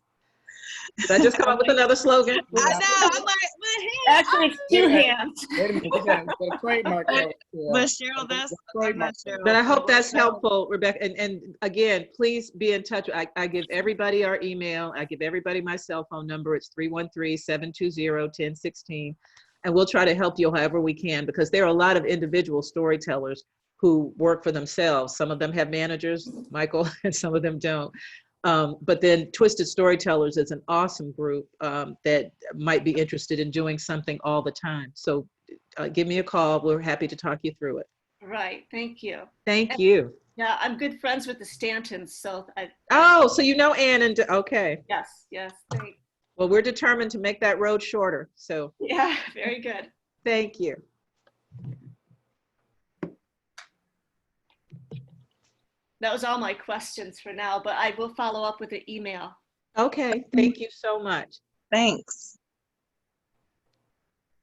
S10: Did I just come up with another slogan?
S2: I know, I'm like, my hand.
S11: Actually, it's two hands.
S4: Wait a minute, we got a trademark there.
S2: But Cheryl, that's
S4: Trademark.
S10: But I hope that's helpful, Rebecca. And again, please be in touch. I give everybody our email. I give everybody my cell phone number. It's 313-720-1016. And we'll try to help you however we can, because there are a lot of individual storytellers who work for themselves. Some of them have managers, Michael, and some of them don't. But then Twisted Storytellers is an awesome group that might be interested in doing something all the time. So give me a call. We're happy to talk you through it.
S11: Right, thank you.
S10: Thank you.
S11: Yeah, I'm good friends with the Stantons, so
S10: Oh, so you know Ann and, okay.
S11: yes, thanks.
S10: Well, we're determined to make that road shorter. So
S11: Yeah, very good.
S10: thank you.
S11: That was all my questions for now, but I will follow up with an email.
S10: Okay, thank you so much.
S2: Thanks.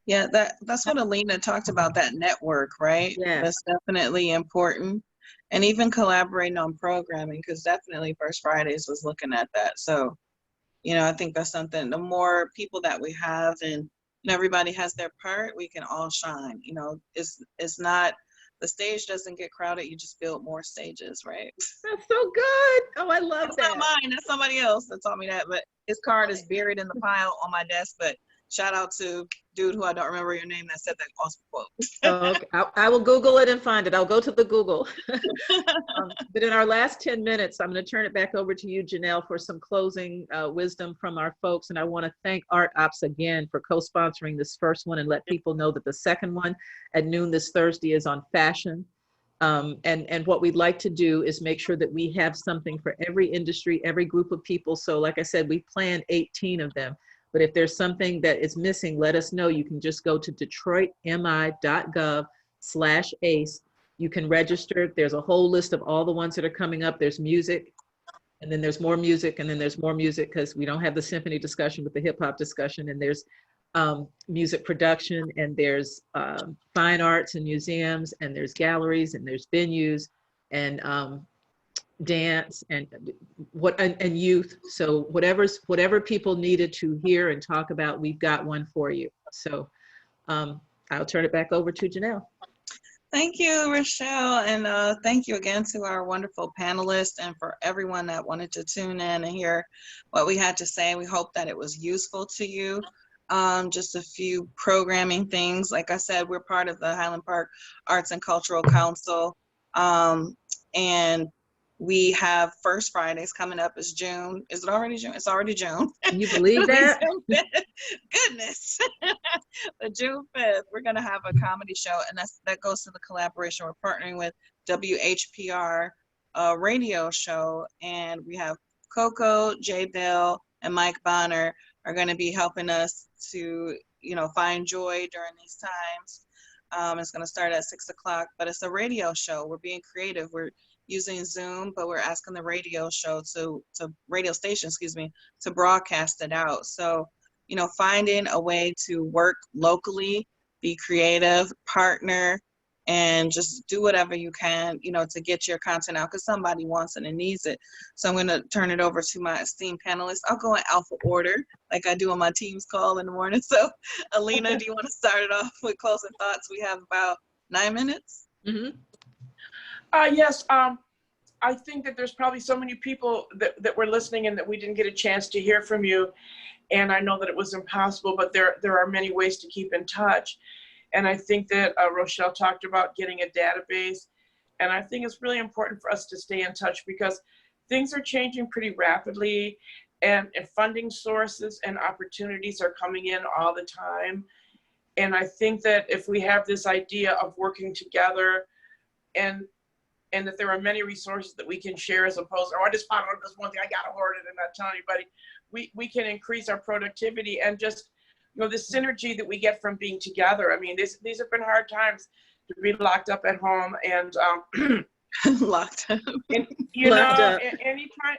S2: Yeah, that's what Alina talked about, that network, right?
S10: Yes.
S2: That's definitely important. And even collaborating on programming, because definitely First Fridays was looking at that. So, you know, I think that's something, the more people that we have and everybody has their part, we can all shine. You know, it's not, the stage doesn't get crowded, you just build more stages, right?
S10: That's so good. Oh, I love
S2: That's
S10: that.
S2: not mine, that's somebody else that taught me that, but his card is buried in the pile on my desk. But shout out to dude who I don't remember your name that said that awesome quote.
S10: Okay. I will Google it and find it. I'll go to the Google. But in our last 10 minutes, I'm going to turn it back over to you, Jainelle, for some closing wisdom from our folks. And I want to thank ArtOps again for co-sponsoring this first one, and let people know that the second one at noon this Thursday is on fashion. And what we'd like to do is make sure that we have something for every industry, every group of people. So like I said, we planned 18 of them. But if there's something that is missing, let us know. You can just go to detroitmi.gov/ACE. You can register. There's a whole list of all the ones that are coming up. There's music, And then there's more music, and then there's more music because we don't have the symphony discussion with the hip hop discussion. And there's music production, and there's fine arts and museums, and there's galleries, and there's venues, and dance, and and youth. So whatever people needed to hear and talk about, we've got one for you. So I'll turn it back over to Jainelle.
S2: Thank you, Rochelle, and thank you again to our wonderful panelists and for everyone that wanted to tune in and hear what we had to say. We hope that it was useful to you. Just a few programming things. Like I said, we're part of the Highland Park Arts and Cultural Council, and we have First Fridays coming up. Is June. Is it already June? It's already June.
S10: Can you believe that?
S2: Goodness. But June 5th, we're going to have a comedy show, and that goes to the collaboration. We're partnering with WHPR radio show, and we have Coco, J. Bill, and Mike Bonner are going to be helping us to, find joy during these times. It's going to start at 6 o'clock, but it's a radio show. We're being creative. We're using Zoom, but we're asking the radio station, to broadcast it out. So, finding a way to work locally, be creative, partner, and just do whatever you can, to get your content out, because somebody wants it and needs it. So I'm going to turn it over to my esteemed panelists. I'll go in alpha order, like I do on my Teams call in the morning. So Alina, do you want to start it off with closing thoughts? We have about 9 minutes.
S10: Mm-hmm.
S3: Yes, I think that there's probably so many people that were listening and that we didn't get a chance to hear from you. And I know that it was impossible, but there are many ways to keep in touch. And I think that Rochelle talked about getting a database. And I think it's really important for us to stay in touch because things are changing pretty rapidly, and funding sources and opportunities are coming in all the time. And I think that if we have this idea of working together and that there are many resources that we can share as opposed to, I just found out this one thing, I got to hoard it and not tell anybody. We can increase our productivity and just, the synergy that we get from being together. I mean, these have been hard times to be locked up at home and
S2: locked up.
S3: And,
S10: Locked up.
S3: Anytime,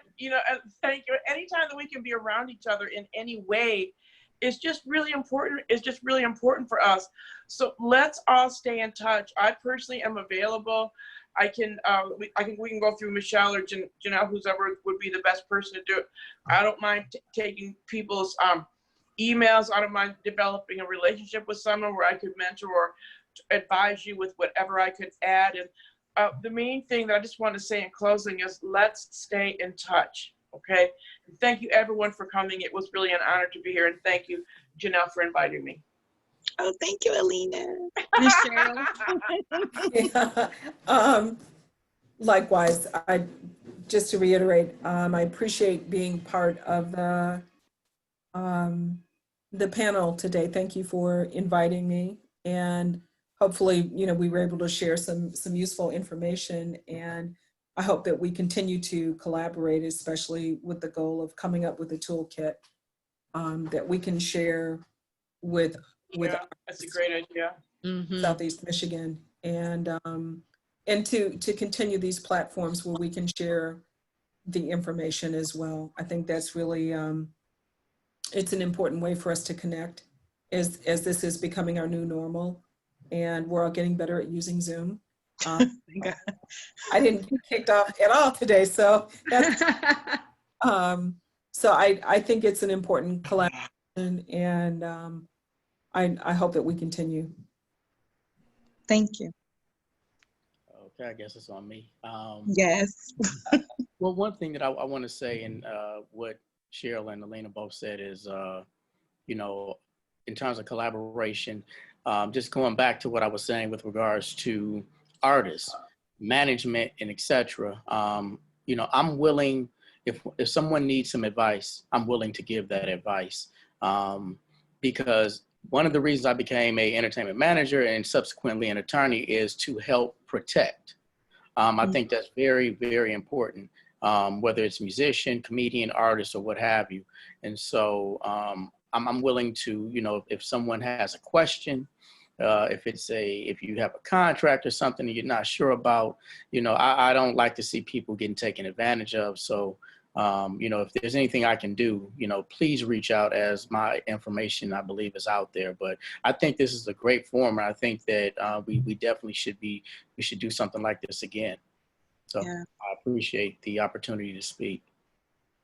S3: thank you. Anytime that we can be around each other in any way is just really important. It's just really important for us. So let's all stay in touch. I personally am available. I can we can go through Michelle or Jainelle, whoever would be the best person to do it. I don't mind taking people's emails. I don't mind developing a relationship with someone where I could mentor or advise you with whatever I could add. And the main thing that I just want to say in closing is let's stay in touch, okay? And thank you everyone for coming. It was really an honor to be here, and thank you, Jainelle, for inviting me.
S2: Oh, thank you, Alina. Miss Cheryl.
S5: Yeah. Likewise, just to reiterate, I appreciate being part of the panel today. Thank you for inviting me, and hopefully, we were able to share some useful information, and I hope that we continue to collaborate, especially with the goal of coming up with a toolkit that we can share with
S3: that's a great idea.
S5: Southeast Michigan, and to continue these platforms where we can share the information as well. I think that's really it's an important way for us to connect as this is becoming our new normal, and we're all getting better at using Zoom. I didn't get kicked off at all today, so that's so I think it's an important collaboration, and I hope that we continue.
S2: Thank you.
S4: Okay, I guess it's on me.
S2: Yes.
S4: Well, one thing that I want to say, and what Cheryl and Alina both said is, in terms of collaboration, just going back to what I was saying with regards to artists, management, and etc. I'm willing, if someone needs some advice, I'm willing to give that advice, because one of the reasons I became an entertainment manager and subsequently an attorney is to help protect. I think that's very, very important, whether it's musician, comedian, artist, or what have you. And so I'm willing to, if someone has a question, if you have a contract or something that you're not sure about, I don't like to see people getting taken advantage of. So You know, if there's anything I can do, you know, please reach out, as my information, I believe, is out there. But I think this is a great forum, and I think that we definitely we should do something like this again. So
S2: Yeah.
S4: I appreciate the opportunity to speak.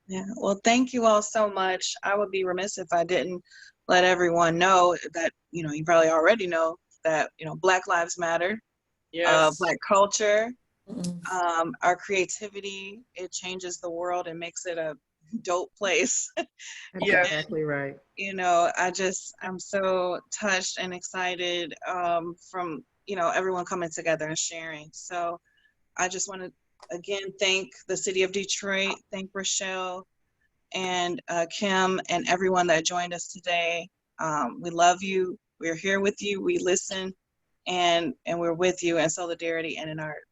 S2: Yeah, well, thank you all so much. I would be remiss if I didn't let everyone know that, you know, you probably already know that, you know, Black Lives Matter,
S3: Yes.
S2: Black culture,
S5: Mhm.
S2: our creativity, it changes the world and makes it a dope place.
S10: That's
S3: Yes.
S10: exactly right.
S2: You know, I'm so touched and excited from, you know, everyone coming together and sharing. So I just want to, again, thank the city of Detroit, thank Rochelle and Kim and everyone that joined us today. We love you. We're here with you. We listen, and we're with you in solidarity and in art.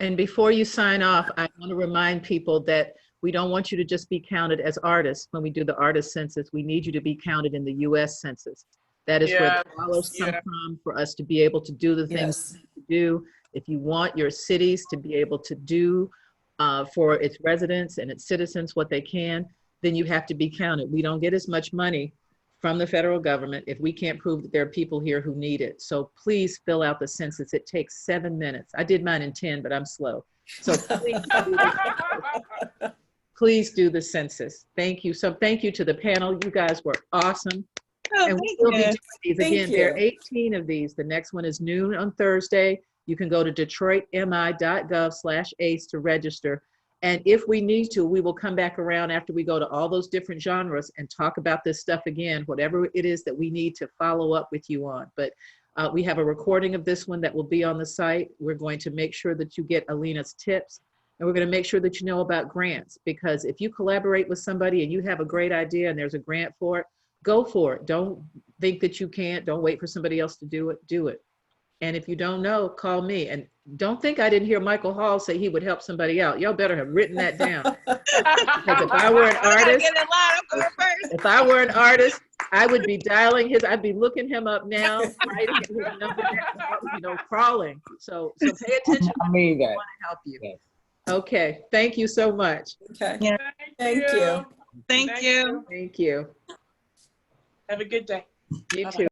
S10: And before you sign off, I want to remind people that we don't want you to just be counted as artists when we do the artist census. We need you to be counted in the US Census. That is where the dollars come
S3: Yeah.
S10: from for us to be able to do the things
S5: Yes.
S10: we do. If you want your cities to be able to do for its residents and its citizens what they can, then you have to be counted. We don't get as much money from the federal government if we can't prove that there are people here who need it. So please fill out the census. It takes 7 minutes. I did mine in 10, but I'm slow. So please do the census. Thank you. So thank you to the panel. You guys were awesome.
S2: Oh,
S10: And
S2: thank
S10: we'll be
S2: you.
S10: doing these
S5: Thank
S10: again. There are
S5: you.
S10: 18 of these. The next one is noon on Thursday. You can go to detroitmi.gov/ACE to register. And if we need to, we will come back around after we go to all those different genres and talk about this stuff again, whatever it is that we need to follow up with you on. But we have a recording of this one that will be on the site. We're going to make sure that you get Alina's tips, and we're going to make sure that you know about grants, because if you collaborate with somebody and you have a great idea and there's a grant for it, go for it. Don't think that you can't. Don't wait for somebody else to do it. Do it. And if you don't know, call me. And don't think I didn't hear Michael Hall say he would help somebody out. Y'all better have written that down. Because if I were an artist, if I were an artist, I would be dialing his, I'd be looking him up now, writing his number down, you know, crawling. So pay attention.
S4: I mean that.
S10: I want to help you. Okay. Thank you so much.
S5: Okay.
S2: Yeah.
S5: Thank you.
S2: Thank you.
S10: Thank you.
S3: Have a good day.
S10: You
S3: Bye-bye.
S10: too.